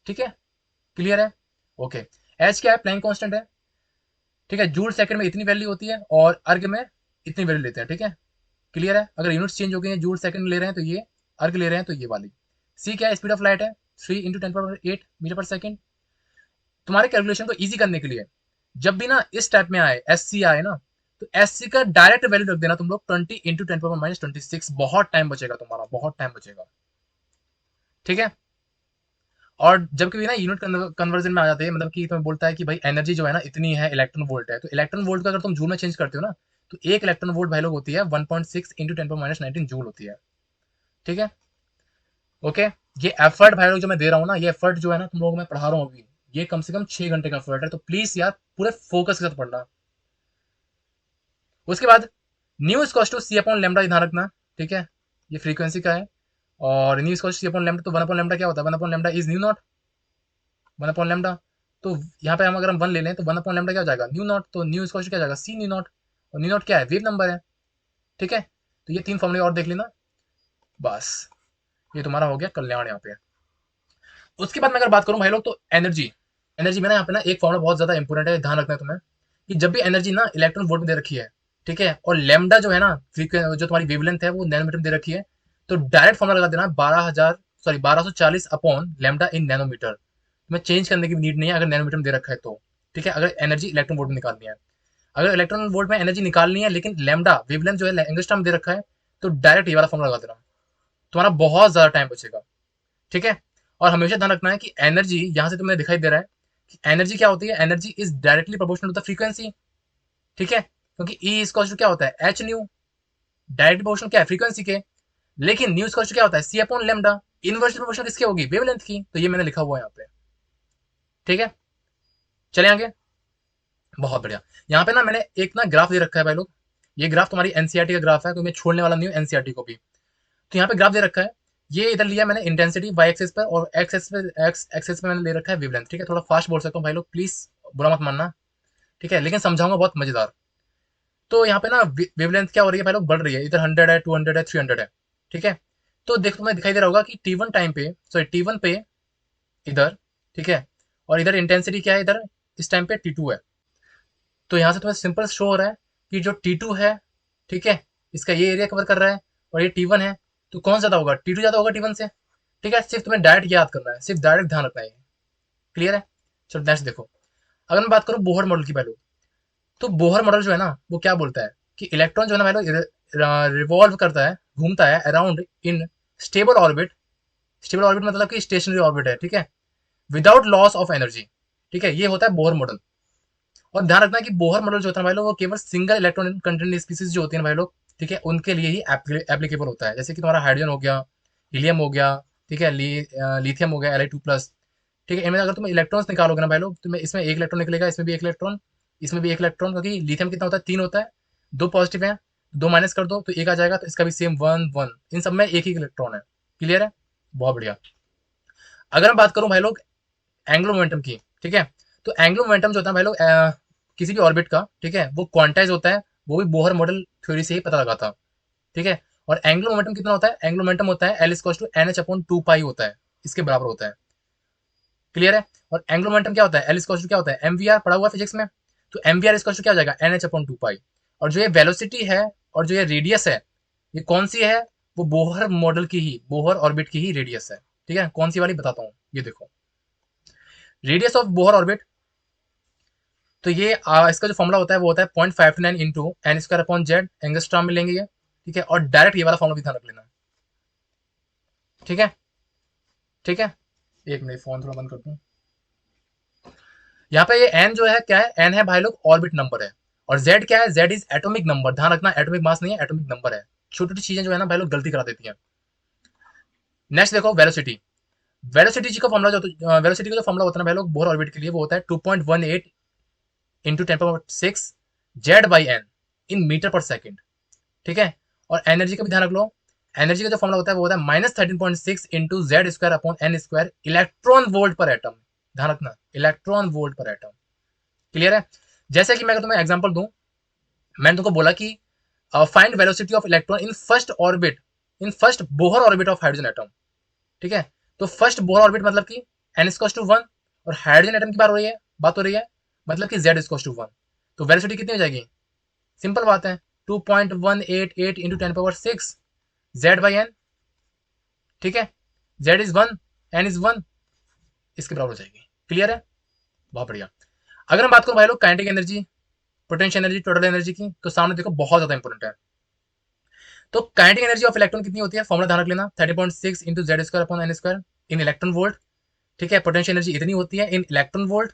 ठीक है। क्लियर है, ओके। एच क्या है, प्लैंक कांस्टेंट है, ठीक है। जूल सेकंड में इतनी वैल्यू होती है और अर्ग में इतनी वैल्यू लेते हैं, ठीक है। क्लियर है, अगर यूनिट्स चेंज हो गई है, जूल सेकंड ले रहे हैं तो ये, अर्ग ले रहे हैं तो ये वाली। सी क्या है, स्पीड ऑफ लाइट है, 3 × 10⁸ तुम्हारे कैलकुलेशन को इजी करने के लिए जब भी ना इस टाइप में आए, एस सी आए ना, तो एस सी का डायरेक्ट वैल्यू रख देना तुम लोग 20 × 10⁻26। बहुत टाइम बचेगा तुम्हारा, बहुत टाइम बचेगा, ठीक है। और जब कभी ना यूनिट कन्वर्जन में आ जाते हैं, मतलब कि तुम्हें बोलता है कि भाई एनर्जी जो है ना इतनी है, इलेक्ट्रॉन वोल्ट है, तो इलेक्ट्रॉन वोल्ट को अगर तुम जूल में चेंज करते हो ना, तो एक इलेक्ट्रॉन वोल्ट भाई लोग होती है 1.6 × 10⁻19 जूल होती है, ठीक है। ओके, ये एफर्ट भाई लोग जो मैं दे रहा हूँ ना, ये एफर्ट जो है ना तुम लोगों को मैं पढ़ा रहा हूँ अभी, ये कम से कम 6 घंटे का एफर्ट है, तो प्लीज यार पूरे फोकस के साथ पढ़ना। उसके बाद nu is to C upon lambda, ध्यान रखना, ठीक है। ये फ्रीक्वेंसी का है, और nu is C upon lambda, तो 1/λ क्या होता है, 1/λ इज न्यू नॉट, 1/λ। तो यहाँ पे अगर हम 1 ले लें तो 1/λ क्या हो जाएगा, न्यू नॉट। तो न्यू इज क्या हो जाएगा, सी न्यू नॉट, और न्यू नॉट क्या है, वेव नंबर है। ठीक है, तो ये 3 फॉर्मूले और देख लेना, बस ये तुम्हारा हो गया कल्याण यहाँ पे। उसके बाद मैं अगर बात करूँ भाई लोग तो एनर्जी, एनर्जी में ना यहाँ पे ना एक फॉर्मूला बहुत ज्यादा इंपॉर्टेंट है, ध्यान रखना है तुम्हें कि जब भी एनर्जी ना इलेक्ट्रॉन वोल्ट में दे रखी है, ठीक है, और लेमडा जो है ना जो तुम्हारी वेवलेंथ है वो नैनोमीटर में दे रखी है, तो डायरेक्ट फॉर्मूला लगा देना 1240 अपॉन लेमडा इन नैनोमीटर। तुम्हें चेंज करने की नीड नहीं है अगर नैनोमीटर में दे रखा है तो, ठीक है, अगर एनर्जी इलेक्ट्रॉन वोल्ट में निकालनी है। अगर इलेक्ट्रॉन वोल्ट में एनर्जी निकालनी है लेकिन लेमडा वेवलेंथ जो है एंगस्ट्रॉम में दे रखा है, तो डायरेक्ट ये वाला फॉर्मूला लगा देना, तुम्हारा बहुत ज्यादा टाइम बचेगा, ठीक है। और हमेशा ध्यान रखना है कि एनर्जी यहां से तुम्हें दिखाई दे रहा है कि एनर्जी क्या होती है, energy is directly proportional to the frequency, ठीक है, क्योंकि ई इसका क्या होता है एच न्यू, डायरेक्ट प्रोपोर्शनल क्या है फ्रीक्वेंसी के, लेकिन न्यू इसका क्या होता है सी अपॉन लेमडा, इनवर्स प्रोपोर्शनल किसकी होगी वेवलेंथ की, तो ये मैंने लिखा हुआ है यहाँ पे, ठीक है। चले आगे, बहुत बढ़िया। यहाँ पे ना मैंने एक ना ग्राफ दे रखा है भाई लोग, ये ग्राफ तुम्हारी एनसीईआरटी का ग्राफ है, तो मैं छोड़ने वाला नहीं हूँ एनसीईआरटी को भी। तो यहाँ पे ग्राफ दे रखा है, ये इधर लिया मैंने इंटेंसिटी वाई एक्सेस पर, और एक्स एक्सेस पे मैंने ले रखा है वेवलेंथ, ठीक है। थोड़ा फास्ट बोल सकता हूँ भाई लोग, प्लीज बुरा मत मानना, ठीक है, लेकिन समझाऊंगा बहुत मजेदार। तो यहाँ पे ना वेवलेंथ क्या हो रही है भाई लोग, बढ़ रही है, इधर 100 है, 200 है, 300 है, ठीक है। तो देखो तुम्हें दिखाई दे रहा होगा कि T1 टाइम पे, सॉरी T1 पे इधर, ठीक है, और इधर इंटेंसिटी क्या है, इधर इस टाइम पे T2 है। तो यहाँ से तुम्हें सिंपल शो हो रहा है कि जो T2 है, ठीक है, इसका ये एरिया कवर कर रहा है, और ये T1 है, तो कौन ज्यादा होगा, T2 ज्यादा होगा T1 से, ठीक है। सिर्फ तुम्हें डायरेक्ट याद करना है, सिर्फ डायरेक्ट ध्यान रखना है, क्लियर है। चलो नेक्स्ट देखो, अगर मैं बात करूँ बोहर मॉडल की पहले, तो बोहर मॉडल जो है ना वो क्या बोलता है कि इलेक्ट्रॉन जो है ना पहले रिवॉल्व करता है, घूमता है around in stable orbit, stable orbit मतलब कि स्टेशनरी ऑर्बिट है, ठीक है, विदाउट लॉस ऑफ एनर्जी, ठीक है, ये होता है बोहर मॉडल। और ध्यान रखना कि बोहर मॉडल जो होता है भाई लोग वो केवल सिंगल इलेक्ट्रॉन कंटेंट स्पीसीज जो होती है भाई लोग, ठीक है, उनके लिए ही एप्लीकेबल होता है, जैसे कि तुम्हारा हाइड्रोजन हो गया, हीलियम हो गया, ठीक है, लिथियम हो गया Li2+, ठीक है। इनमें अगर तुम इलेक्ट्रॉन्स निकालोगे ना भाई लोग, तुम्हें इसमें एक इलेक्ट्रॉन निकलेगा, इसमें भी एक इलेक्ट्रॉन, इसमें भी एक इलेक्ट्रॉन, क्योंकि लिथियम कितना होता है 3 होता है, 2 पॉजिटिव है, 2 माइनस कर दो तो 1 आ जाएगा, तो इसका भी सेम 1 1, इन सब में एक ही इलेक्ट्रॉन है, क्लियर है, बहुत बढ़िया। अगर मैं बात करूं भाई लोग एंग्लो मोमेंटम की, ठीक है, तो एंग्लो मोमेंटम जो होता है भाई लोग किसी भी ऑर्बिट का, ठीक है, वो क्वांटाइज होता है, वो भी बोहर मॉडल थ्योरी से ही पता लगा था, ठीक है। और एंग्लो मोमेंटम कितना होता है, एंग्लो मोमेंटम होता है L=NH/2 पाई होता है, इसके बराबर होता है, क्लियर है। और एंग्लो मोमेंटम क्या होता है, L क्या होता है MVR, पढ़ा हुआ फिजिक्स में, तो MVR क्या हो जाएगा NH/2 पाई। और जो ये वेलोसिटी है और जो ये रेडियस है, ये कौन सी है, वो बोहर मॉडल की ही, बोहर ऑर्बिट की ही रेडियस है, ठीक है। कौन सी वाली बताता हूँ, ये देखो, रेडियस ऑफ बोहर ऑर्बिट, तो ये इसका जो फॉर्मूला होता है वो होता है 0.59 into n² upon z, angstrom में लेंगे ये, ठीक है, और डायरेक्ट ये वाला फॉर्मूला भी ध्यान रख लेना, ठीक है, ठीक है। एक मिनट फोन थोड़ा बंद कर दूं। यहाँ पे ये n जो है क्या है, n है भाई लोग ऑर्बिट नंबर है, और z क्या है, z इज एटॉमिक नंबर, ध्यान रखना एटॉमिक मास नहीं है, एटॉमिक नंबर है। छोटी छोटी चीजें जो है ना भाई लोग गलती करा देती हैं। नेक्स्ट देखो वेलोसिटी, वेलोसिटी जी का फॉर्मूला जो, वेलोसिटी का जो फॉर्मूला होता है ना भाई लोग बोहर ऑर्बिट के लिए, वो होता है 2.18 इंटू 10⁶ z/n इन मीटर पर सेकेंड, ठीक है। और एनर्जी का भी ध्यान रख लो, एनर्जी का जो फॉर्मूला होता है वो होता है -13.6 into Z² upon n² electron volt पर एटम, ध्यान रखना इलेक्ट्रॉन वोल्ट पर एटम, क्लियर है। जैसे कि मैं अगर तुम्हें एग्जांपल दूं, मैंने तुमको बोला कि find velocity of electron in first orbit, in first Bohr orbit of hydrogen atom, ठीक है। तो फर्स्ट बोहर ऑर्बिट मतलब कि n=1, और हाइड्रोजन एटम की बात हो रही है, मतलब कि Z=1, तो वेलोसिटी कितनी हो जाएगी, सिंपल बात है 2.188 इंटू 10⁶ Z/n, ठीक है, Z इज 1, n इज 1, इसके बराबर हो जाएगी, क्लियर है, बहुत बढ़िया। अगर हम बात करूं भाई लोग kinetic energy, potential energy, total energy की, तो सामने देखो बहुत ज्यादा इंपॉर्टेंट है। तो काइनेटिक एनर्जी ऑफ इलेक्ट्रॉन कितनी होती है, फॉर्मुला ध्यान रख लेना 30.6 इंटू Z² अपॉन n² इन इलेक्ट्रॉन वोल्ट, ठीक है। पोटेंशियल एनर्जी इतनी होती है इन इलेक्ट्रॉन वोल्ट,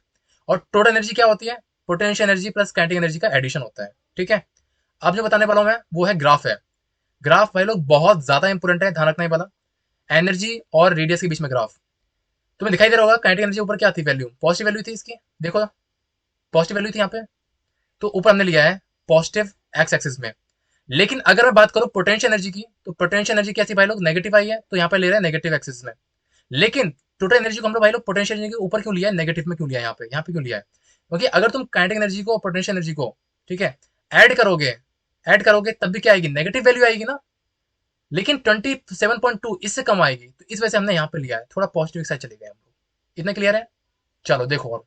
और टोटल एनर्जी क्या होती है, potential energy plus kinetic energy का एडिशन होता है, ठीक है। अब जो बताने वाला हूं मैं वो है ग्राफ है, ग्राफ भाई लोग बहुत ज्यादा इंपॉर्टेंट है, ध्यान रखना ही वाला, एनर्जी और रेडियस के बीच में ग्राफ। तुम्हें दिखाई दे रहा होगा काइनेटिक एनर्जी ऊपर क्या थी वैल्यू, पॉजिटिव वैल्यू थी इसकी, देखो पॉजिटिव वैल्यू थी यहाँ पे, तो ऊपर हमने लिया है पॉजिटिव एक्स एक्सिस में। लेकिन अगर मैं बात करूं पोटेंशियल एनर्जी की, तो पोटेंशियल एनर्जी कैसी भाई लोग नेगेटिव आई है, तो यहाँ पे ले रहे हैं नेगेटिव एक्सिस में। लेकिन टोटल एनर्जी को हम लोग भाई लोग पोटेंशियल एनर्जी के ऊपर क्यों लिया है, नेगेटिव में क्यों लिया है, यहाँ पे क्यों लिया है, क्योंकि अगर तुम काइनेटिक एनर्जी को पोटेंशियल एनर्जी को, ठीक है, ऐड करोगे, ऐड करोगे तब भी क्या आएगी, नेगेटिव वैल्यू आएगी ना। लेकिन 27.2 इससे कम आएगी, तो इस वजह से हमने यहाँ पे लिया है, थोड़ा पॉजिटिव साइड चले गए हम लोग। इतना क्लियर है? चलो देखो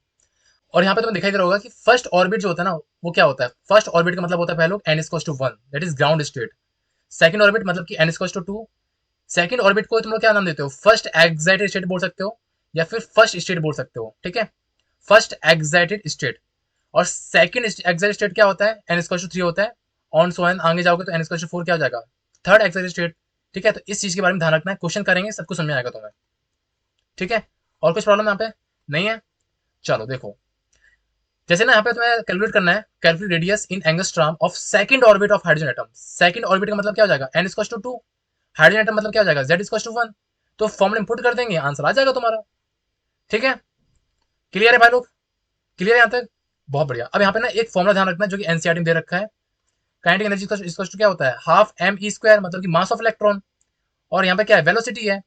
और यहाँ पे तुम्हें दिखाई दे रहा होगा कि फर्स्ट ऑर्बिट जो होता है ना, वो क्या होता है, फर्स्ट ऑर्बिट का मतलब होता है पहले n equals to 1, that is ground state. Second orbit मतलब कि n equals to 2। Second orbit को तुम लोग क्या नाम देते हो, फर्स्ट एक्साइटेड स्टेट बोल सकते हो या फिर फर्स्ट स्टेट बोल सकते हो, ठीक है, फर्स्ट एक्साइटेड स्टेट। और सेकंड एक्साइटेड स्टेट क्या होता है, n इक्वल्स टू 3 होता है। ऑन सो एन आगे जाओगे तो n इक्वल्स टू 4 क्या हो जाएगा, थर्ड एक्साइटेड स्टेट। ठीक है, तो इस चीज के बारे में ध्यान रखना है, क्वेश्चन करेंगे सब कुछ समझ में आएगा तुम्हें। ठीक है, और कुछ प्रॉब्लम यहाँ पे नहीं है? चलो देखो, जैसे ना यहाँ पे तुम्हें कैलकुलेट करना है, calculate radius in angstrom of second orbit of hydrogen atom. Second orbit का मतलब क्या हो जाएगा, n equals to 2, hydrogen atom मतलब क्या हो जाएगा, z इक्वल्स टू 1। तो फॉर्मूला इंपुट कर देंगे, आंसर आ जाएगा तुम्हारा। ठीक है, क्लियर है भाई लोग, क्लियर है यहाँ तक? बहुत बढ़िया। अब यहाँ पे ना एक फॉर्मूला ध्यान रखना जो कि एनसीईआरटी में दे रखा है। काइनेटिक एनर्जी इक्वल्स टू क्या होता है, हाफ एम ई स्क्वायर, मतलब कि मास ऑफ इलेक्ट्रॉन। और यहाँ पे क्या है, वेलोसिटी है।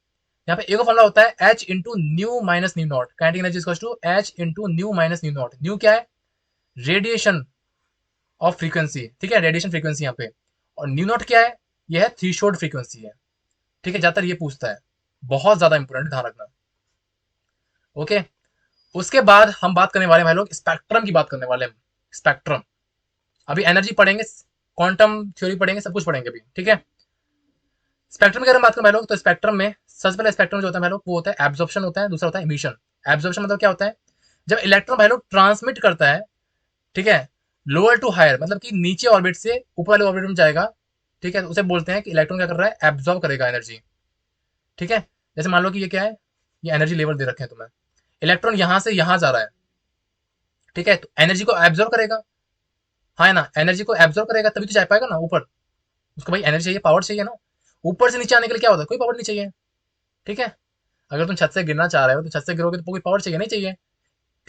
यहाँ पे एक फॉर्मूला होता है h into nu minus nu naught. Kinetic energy equals to h into nu minus nu naught. Nu क्या है, रेडिएशन ऑफ फ्रीक्वेंसी, ठीक है, रेडिएशन फ्रीक्वेंसी यहाँ पे। और न्यू नॉट क्या है, ये है थ्रीशोल्ड फ्रीक्वेंसी है। ठीक है, ज्यादातर ये पूछता है, बहुत ज्यादा इंपोर्टेंट, ध्यान रखना। ओके, उसके बाद हम बात करने वाले हैं भाई लोग, स्पेक्ट्रम की बात करने वाले हैं। स्पेक्ट्रम, अभी एनर्जी पढ़ेंगे, क्वांटम थ्योरी पढ़ेंगे, सब कुछ पढ़ेंगे अभी। ठीक है, स्पेक्ट्रम की अगर बात करें भाई लोग, तो स्पेक्ट्रम में सबसे पहले स्पेक्ट्रम जो होता है भाई लोग, वो होता है एब्जॉर्प्शन होता है, दूसरा होता है इमिशन। एब्जॉर्प्शन मतलब क्या होता है, जब इलेक्ट्रॉन भाई लोग ट्रांसमिट करता है, ठीक है, लोअर टू हायर, मतलब कि नीचे ऑर्बिट से ऊपर वाले ऑर्बिट में जाएगा। ठीक है, तो उसे बोलते हैं कि इलेक्ट्रॉन क्या कर रहा है, एब्जॉर्ब करेगा एनर्जी। ठीक है, जैसे मान लो कि ये क्या है, ये एनर्जी लेवल दे रखे हैं तुम्हें, इलेक्ट्रॉन यहां से यहां जा रहा है। ठीक है, तो एनर्जी को एब्जॉर्ब करेगा, हाँ है ना, एनर्जी को एब्जॉर्ब करेगा तभी तो जा पाएगा ना ऊपर। उसको भाई एनर्जी चाहिए, पावर चाहिए ना। ऊपर से नीचे आने के लिए क्या होता है, कोई पावर नहीं चाहिए। ठीक है, अगर तुम छत से गिरना चाह रहे हो तो छत से गिरोगे तो कोई पावर चाहिए नहीं चाहिए।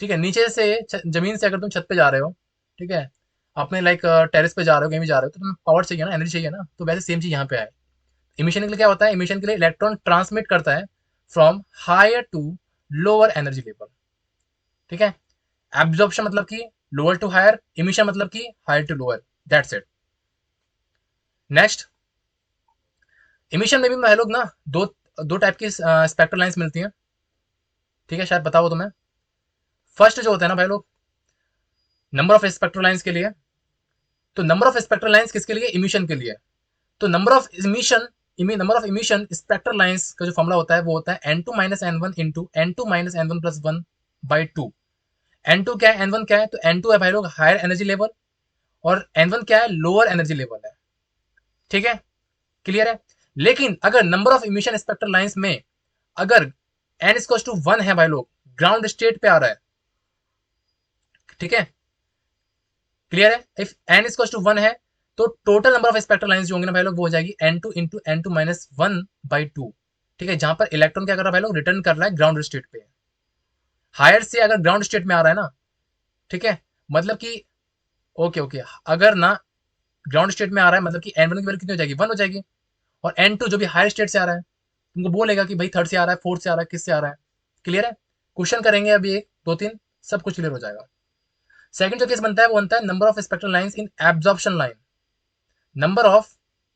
ठीक है, नीचे से जमीन से अगर तुम छत पे जा रहे हो, ठीक है, अपने लाइक टेरेस पे जा रहे हो, कहीं भी जा रहे हो, तो तुम्हें पावर चाहिए ना, एनर्जी चाहिए ना। तो वैसे सेम चीज यहाँ पे है। इमिशन के लिए क्या होता है, इमिशन के लिए इलेक्ट्रॉन ट्रांसमिट करता है from higher to lower energy level. ठीक है, एब्जॉर्प्शन मतलब कि लोअर टू हायर, इमिशन मतलब कि higher to lower, that's it. Next, emission में भी हम लोग ना दो दो टाइप की स्पेक्ट्रल लाइंस मिलती हैं। ठीक है, शायद बताओ तुम्हें। फर्स्ट जो होता है ना भाई लोग, नंबर ऑफ स्पेक्ट्रल लाइंस के लिए। तो नंबर ऑफ स्पेक्ट्रल लाइंस किसके लिए, इमिशन के लिए। तो number of emission spectral lines का जो फॉर्मूला होता है वो होता है n2 - n1 into n2 - n1 + 1/2। n2 क्या है, n1 क्या है, तो n2 है भाई लोग हायर एनर्जी लेवल, और n1 क्या है, लोअर एनर्जी लेवल है। ठीक है, क्लियर है। लेकिन अगर number of emission spectral lines में अगर n = 1 है भाई लोग, ग्राउंड स्टेट पे आ रहा है। ठीक है, क्लियर है। इफ n = 1 है तो total number of spectral lines जो होंगे ना भाई लोग, वो हो जाएगी n2 इंटू n2 - 1/2। ठीक है, जहां पर इलेक्ट्रॉन क्या कर रहा है भाई लोग, रिटर्न कर रहा है ग्राउंड स्टेट पे। हायर से अगर ग्राउंड स्टेट में आ रहा है ना, ठीक है, मतलब कि ओके ओके, अगर ना ग्राउंड स्टेट में आ रहा है, मतलब कि n1 की वैल्यू कितनी हो जाएगी, 1 हो जाएगी। और n2 जो भी हायर स्टेट से आ रहा है, तुमको बोलेगा कि भाई थर्ड से आ रहा है, फोर्थ से आ रहा है, किससे आ रहा है। क्लियर है, क्वेश्चन करेंगे अभी एक दो तीन, सब कुछ क्लियर हो जाएगा। सेकंड जो केस बनता है वो बनता है number of spectral lines in absorption line. Number of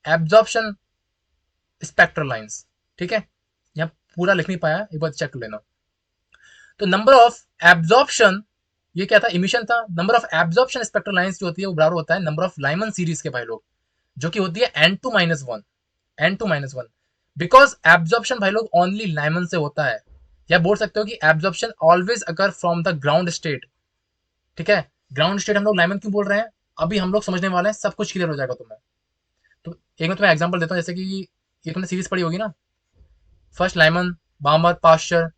absorption spectral lines. ठीक है, यहाँ पूरा लिख नहीं पाया, एक बार चेक कर लेना। तो नंबर ऑफ एब्जॉर्प्शन, ये क्या था, इमिशन था। Number of absorption spectral lines जो होती है वो बराबर होता है नंबर ऑफ लाइमन सीरीज के भाई लोग, जो कि होती है n2 - 1। n2 - 1 बिकॉज एब्जॉर्प्शन भाई लोग ओनली लाइमन से होता है, या बोल सकते हो कि एब्जॉर्प्शन ऑलवेज अगर फ्रॉम द ग्राउंड स्टेट। ठीक है, ग्राउंड स्टेट हम लोग लाइमन क्यों बोल रहे हैं, अभी हम लोग समझने वाले हैं, सब कुछ क्लियर हो जाएगा तुम्हें। तो एक मैं तुम्हें एग्जांपल देता हूँ, जैसे कि ये तुमने सीरीज पढ़ी होगी ना, फर्स्ट लाइमन, बामर, पास्चर।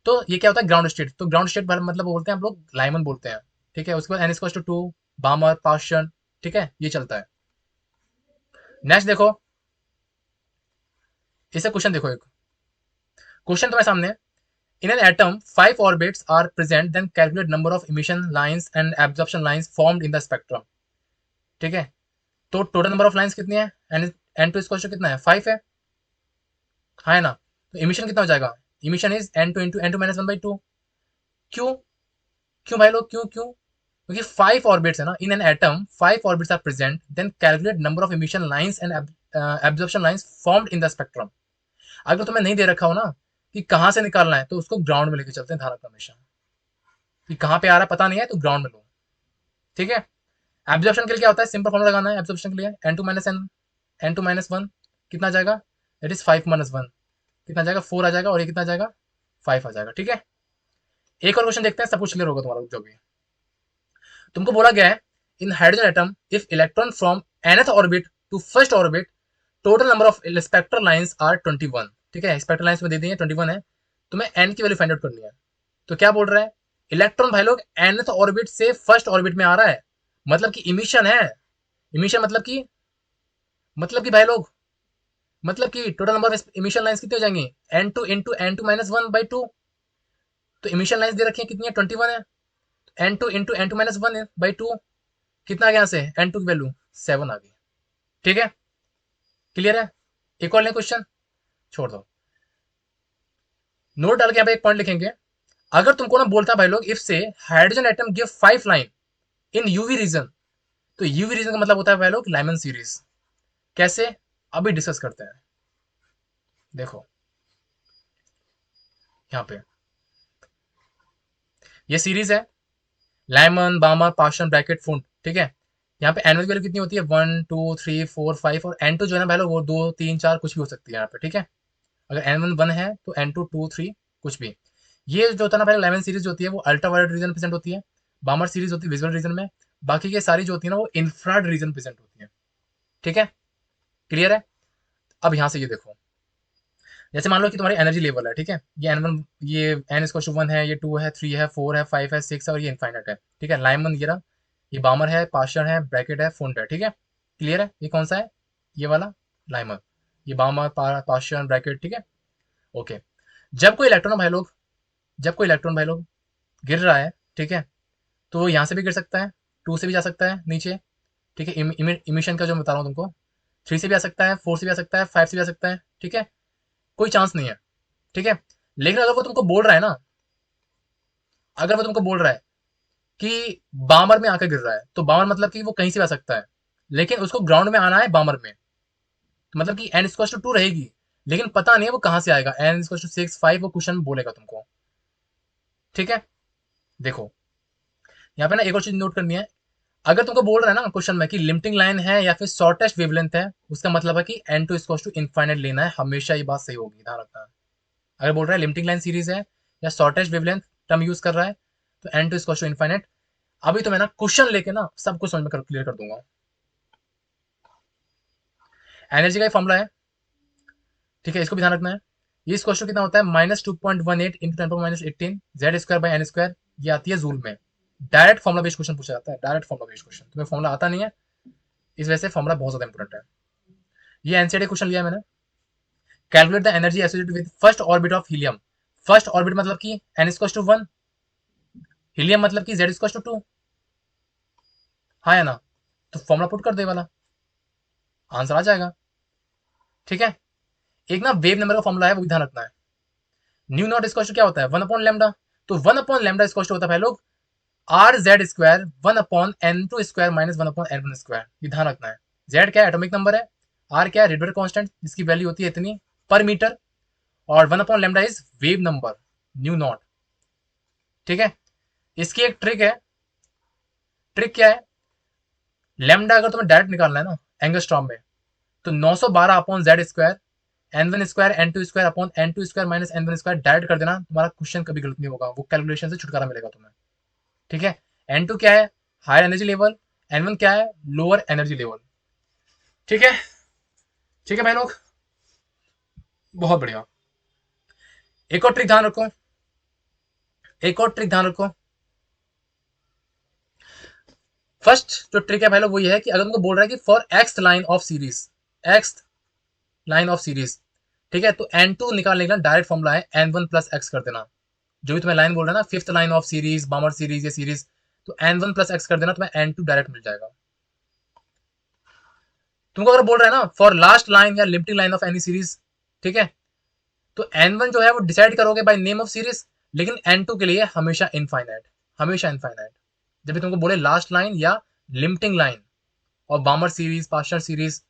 तो ये क्या होता है, ग्राउंड स्टेट। तो ग्राउंड स्टेट मतलब बोलते हैं हम लोग लाइमन बोलते हैं। ठीक है, उसके बाद n = 2, बामर, पास्चर। ठीक है, ये चलता है। नेक्स्ट देखो, इसे क्वेश्चन देखो, एक क्वेश्चन तुम्हारे सामने। In an atom, 5 orbits are present. Then calculate number of emission lines and absorption lines formed in the spectrum. ठीक है, तो टोटल नंबर ऑफ लाइंस कितनी है, n2 कितना है, 5 है, हाँ है ना। तो इमिशन कितना हो जाएगा, emission is n2 into n2 - 1/2। क्यों, क्यों भाई लोग, क्यों क्यों, क्योंकि 5 ऑर्बिट्स है ना in an atom, 5 orbits are present, then calculate number of emission lines and absorption lines formed in the spectrum. अगर तुम्हें नहीं दे रखा हो ना कि कहां से निकालना है, तो उसको ग्राउंड में लेके चलते हैं धारक हमेशा, कि कहां पे आ रहा है पता नहीं है तो ग्राउंड में लो, ठीक है। एब्जॉर्प्शन के लिए क्या होता है, सिंपल फॉर्मुला लगाना है एब्जॉर्प्शन के लिए, n2 माइनस n2 - 1 कितना जाएगा, दैट इज 5 - 1 कितना जाएगा, 4 आ जाएगा, और ये कितना जाएगा, 5 आ जाएगा, ठीक है। एक और क्वेश्चन देखते हैं, सब कुछ क्लियर होगा तुम्हारा। जो भी तुमको बोला गया है, in hydrogen atom if electron from nth orbit to first orbit, total number of spectral lines are 21, ठीक है। स्पेक्ट्रल लाइंस में दे दी है 21 है, तुम्हें n की वैल्यू फाइंड आउट करनी है। तो क्या बोल रहा है, इलेक्ट्रॉन भाई लोग nth ऑर्बिट से फर्स्ट ऑर्बिट में आ रहा है, मतलब कि इमिशन है। इमिशन मतलब कि भाई लोग, मतलब कि total number of emission lines कितनी हो जाएंगी, n2 इंटू n2 - 1/2। तो इमिशन लाइंस दे रखी है कितनी है, 21 है। n2 इंटू n2 - 1/2 कितना आ गया, यहाँ से n2 की वैल्यू 7 आ गई, ठीक है। क्लियर है। एक और ले क्वेश्चन, छोड़ दो, नोट डाल के यहाँ पे एक पॉइंट लिखेंगे। अगर तुमको ना बोलता भाई लोग, if say hydrogen atom give 5 line in UV region, तो यूवी रीजन का मतलब होता है भाई लोग लाइमन सीरीज। कैसे, अभी डिस्कस करते हैं। देखो यहाँ पे ये सीरीज है, लाइमन, बामर, पाशन, ब्रैकेट, फुंड, ठीक है। यहाँ पे एनओ की वैल्यू कितनी होती है, 1 2 3 4 5, और एन टू जो है ना भाई लोग वो 2 3 4 कुछ भी हो सकती है यहाँ पे, ठीक है। अगर एन वन 1 है तो n2 2 3 कुछ भी। ये जो होता है ना भाई, 11 सीरीज जो होती है वो अल्ट्रा वायलेट रीजन में प्रेजेंट होती है, बामर सीरीज होती है विजुअल रीजन में, बाकी के सारी जो होती है ना वो इंफ्रारेड रीजन में प्रेजेंट होती है, ठीक है। क्लियर है। अब यहाँ से ये देखो, जैसे मान लो कि तुम्हारी एनर्जी लेवल है, ठीक है, ये n1, ये n=1 है, ये 2 है, 3 है, 4 है, 5 है, 6 है, और ये इनफाइनाइट है, ठीक है। लाइमन ये रहा, ये बामर है, पाशर है, ब्रैकेट है, फुंड है, ठीक है। क्लियर है। ये कौन सा है, ये वाला लाइमर, ये बामर, पाशर, ब्रैकेट, ठीक है। ओके। जब कोई इलेक्ट्रॉन भाई लोग, जब कोई इलेक्ट्रॉन भाई लोग गिर रहा है, ठीक है, तो यहाँ से भी गिर सकता है, 2 से भी जा सकता है नीचे, ठीक है। इमिशन का जो मैं बता रहा हूँ तुमको, 3 से भी आ सकता है, 4 से भी आ सकता है, 5 से भी आ सकता है, ठीक है। कोई चांस नहीं है, ठीक है। लेकिन अगर वो तुमको बोल रहा है ना, अगर वो तुमको बोल रहा है कि बामर में आकर गिर रहा है, तो बामर मतलब कि वो कहीं से भी आ सकता है, लेकिन उसको ग्राउंड में आना है बामर में, तो मतलब कि n=2 रहेगी, लेकिन पता नहीं है वो कहां से आएगा, n=6 5 वो क्वेश्चन बोलेगा तुमको, ठीक है। देखो यहाँ पे ना एक और चीज नोट करनी है, अगर तुमको बोल रहा है ना क्वेश्चन में कि लिमिटिंग लाइन है या फिर शॉर्टेस्ट वेवलेंथ है, उसका मतलब है कि n2 इनफाइनाइट लेना है, हमेशा ये बात सही होगी, ध्यान रखना है। अगर बोल रहा है लिमिटिंग लाइन सीरीज है या शॉर्टेस्ट वेवलेंथ टर्म यूज कर रहा है, तो n2 इनफाइनाइट। अभी तो मैं ना क्वेश्चन लेके ना सब कुछ समझ में क्लियर कर दूंगा। एनर्जी का फॉर्मुला है, ठीक है, इसको भी ध्यान रखना है। ये इस क्वेश्चन कितना होता है, -2.18 इंटू 10⁻18 Z²/n², ये आती है जूल में। डायरेक्ट फॉर्मुला बेस्ड क्वेश्चन पूछा जाता है, डायरेक्ट फॉर्मुला बेस्ड क्वेश्चन, तुम्हें फॉर्मुला आता नहीं है, इस वजह से फॉर्मुला बहुत ज्यादा इंपॉर्टेंट है। ये एनसीईआरटी क्वेश्चन लिया है मैंने। Calculate the energy associated with first orbit of helium. First orbit मतलब कि n=1, हीलियम मतलब कि Z=2, हाँ या ना, तो फॉर्मुला पुट कर दे वाला, आंसर आ जाएगा, ठीक है। एक ना वेव नंबर का फॉर्मुला है, वो भी ध्यान रखना है। न्यू नॉट इक्वल क्या होता है, 1/λ, तो 1/λ इक्वल होता है भाई लोग RZ², 1/n2² - 1/n1², ये ध्यान रखना है। Z क्या है, एटॉमिक नंबर है, R क्या है, रेडिएटर कांस्टेंट, जिसकी वैल्यू होती है इतनी पर मीटर, और 1/λ is wave number, nu naught, ठीक है। इसकी एक ट्रिक है, ट्रिक क्या है, लैम्डा अगर तुम्हें डायरेक्ट निकालना है ना एंगस्ट्रॉम में, तो 912/Z², n1² n2² n2² direct कर देना, तुम्हारा क्वेश्चन कभी गलत नहीं होगा, वो कैलकुलेशन से छुटकारा मिलेगा तुम्हें, ठीक है। n2 क्या है, हायर एनर्जी लेवल, n1 क्या है, लोअर एनर्जी लेवल, ठीक है। ठीक है भाई लोग, बहुत बढ़िया। एक और ट्रिक ध्यान रखो, एक और ट्रिक ध्यान रखो। फर्स्ट जो ट्रिक है भाई लोग वो ये है कि अगर तुमको बोल रहा है कि for x line of series, x line of series, ठीक है, तो n2 निकालने का डायरेक्ट फॉर्मुला है n1 + x कर देना। जो भी तुम्हें लाइन बोल रहा है ना, fifth line of series, बामर series, ये सीरीज, तो n1 + x कर देना, तुम्हें n2 डायरेक्ट मिल जाएगा। तुमको अगर बोल रहा है ना फॉर लास्ट लाइन या limiting line of any series, ठीक है, तो n1 जो है वो डिसाइड करोगे बाय नेम ऑफ सीरीज, लेकिन n2 के लिए हमेशा इनफाइनाइट, हमेशा इनफाइनाइट, जब भी तुमको बोले लास्ट लाइन या लिमिटिंग लाइन और बामर सीरीज पास्चर सीरीज,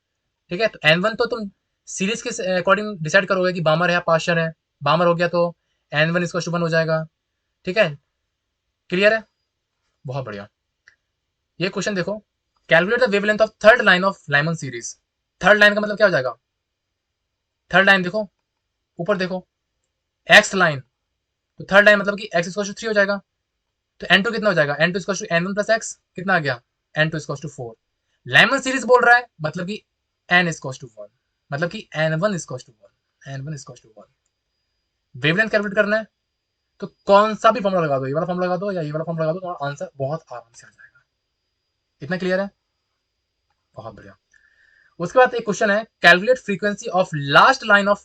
ठीक है। तो N1 तो तुम सीरीज के अकॉर्डिंग डिसाइड करोगे कि बामर है या पास्चर है। बामर हो गया तो N1 इसका 1 हो जाएगा, ठीक है। क्लियर है, बहुत बढ़िया। ये क्वेश्चन देखो, calculate the wavelength of third line of Lyman series. Third line का मतलब क्या हो जाएगा, थर्ड लाइन देखो ऊपर देखो, एक्स लाइन, तो थर्ड लाइन मतलब कि एक्स इक्वल टू 3 हो जाएगा। तो एन टू कितना हो जाएगा, n two equal to n one plus x, कितना आ गया, n two equal to 4। Lyman series बोल रहा है मतलब कि एन इक्वल टू 1, मतलब कि n one equal to 1, n one equal to 1। Wavelength calculate करना है तो कौन सा भी फॉर्मुला लगा दो, ये वाला फॉर्मुला लगा दो या ये वाला फॉर्मुला लगा दो, तुम्हारा आंसर बहुत आराम से आ जाएगा। इतना क्लियर है, बहुत बढ़िया। उसके बाद एक क्वेश्चन है, calculate frequency of last line of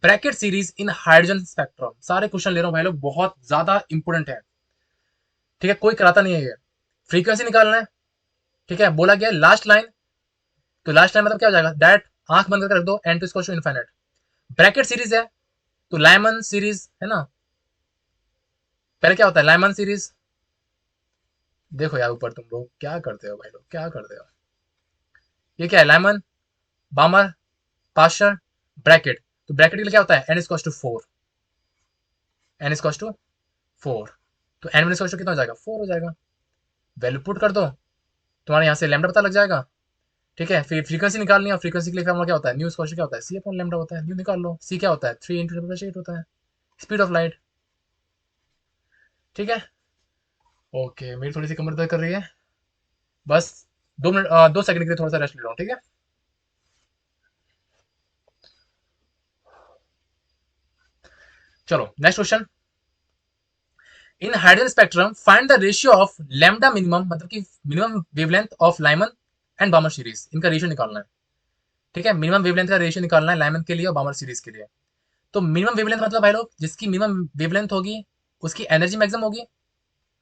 Brackett series in hydrogen spectrum. सारे क्वेश्चन ले रहा हूं भाई लोग, बहुत ज्यादा इंपोर्टेंट है, ठीक है, कोई कराता नहीं है ये। फ्रीक्वेंसी निकालना है, ठीक है, बोला गया लास्ट लाइन, तो लास्ट लाइन मतलब क्या हो जाएगा, डायरेक्ट आंख बंद करके रख दो, n two equal to infinite. Brackett series है तो लाइमन सीरीज है ना, पहले क्या होता है लाइमन सीरीज, देखो यार ऊपर तुम लोग क्या करते हो भाई लोग, क्या करते हो, ये क्या है लाइमन, बामर, पास्चर, ब्रैकेट। तो ब्रैकेट के लिए क्या होता है, n equal to 4, n equal to 4। तो एन वन इक्वल टू कितना हो जाएगा, 4 हो जाएगा। वैल्यू पुट कर दो, तुम्हारे यहाँ से लैम्डा पता लग जाएगा, ठीक है। फिर फ्रीक्वेंसी निकालनी है, फ्रीक्वेंसी के लिए फॉर्मूला क्या होता है, न्यू स्क्वायर क्या होता है, सी अपॉन लैम्डा होता है, न्यू निकाल लो, सी क्या होता है 3 इंटू 10⁸ होता है, स्पीड ऑफ लाइट, ठीक है। ओके, मेरी थोड़ी सी कमर दर्द कर रही है, बस 2 मिनट 2 सेकंड के लिए थोड़ा सा रेस्ट ले रहा हूँ, ठीक है। चलो next question, in hydrogen spectrum find the ratio of lambda minimum, मतलब कि minimum wavelength of Lyman and बामर series, इनका रेशियो निकालना है, ठीक है। मिनिमम वेवलेंथ का रेशियो निकालना है लाइमन के लिए और बामर सीरीज के लिए। तो मिनिमम वेवलेंथ मतलब भाई लोग जिसकी मिनिमम वेवलेंथ होगी उसकी एनर्जी मैक्सिमम होगी,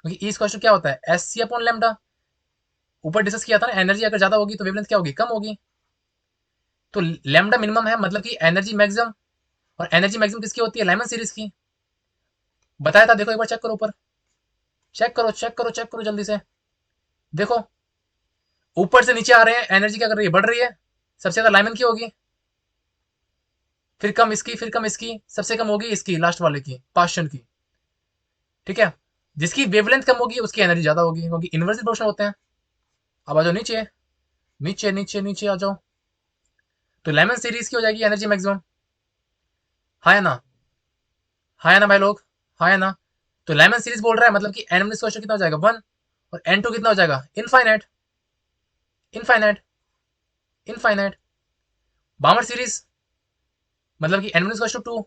क्योंकि ई स्क्वायर क्या होता है, एस सी अपॉन लेमडा, ऊपर डिस्कस किया था ना, एनर्जी अगर ज्यादा होगी तो वेवलेंथ क्या होगी, कम होगी। तो लेमडा मिनिमम है मतलब कि एनर्जी मैक्सिमम, और एनर्जी मैक्सिमम किसकी होती है, लाइमन सीरीज की, बताया था। देखो एक बार चेक करो ऊपर, चेक करो चेक करो चेक करो जल्दी से, देखो ऊपर से नीचे आ रहे हैं, एनर्जी क्या कर रही है, बढ़ रही है। सबसे ज्यादा लाइमन की होगी, फिर कम इसकी, फिर कम इसकी, सबसे कम होगी इसकी लास्ट वाले की, पास्चन की, ठीक है। जिसकी वेवलेंथ कम होगी उसकी एनर्जी ज्यादा होगी, क्योंकि इनवर्स प्रोपोर्शनल होते हैं। अब आ जाओ नीचे, नीचे नीचे नीचे आ जाओ, तो लेमन सीरीज की हो जाएगी एनर्जी मैक्सिमम, हाँ है ना, हाँ है ना भाई लोग, हाँ है ना। तो लेमन सीरीज बोल रहा है मतलब कि एन वन स्क्वायर कितना हो जाएगा 1, और एन टू कितना हो जाएगा इनफाइनाइट, इनफाइनाइट, इनफाइनाइट। बामर सीरीज मतलब कि एन वन स्क्वायर 2,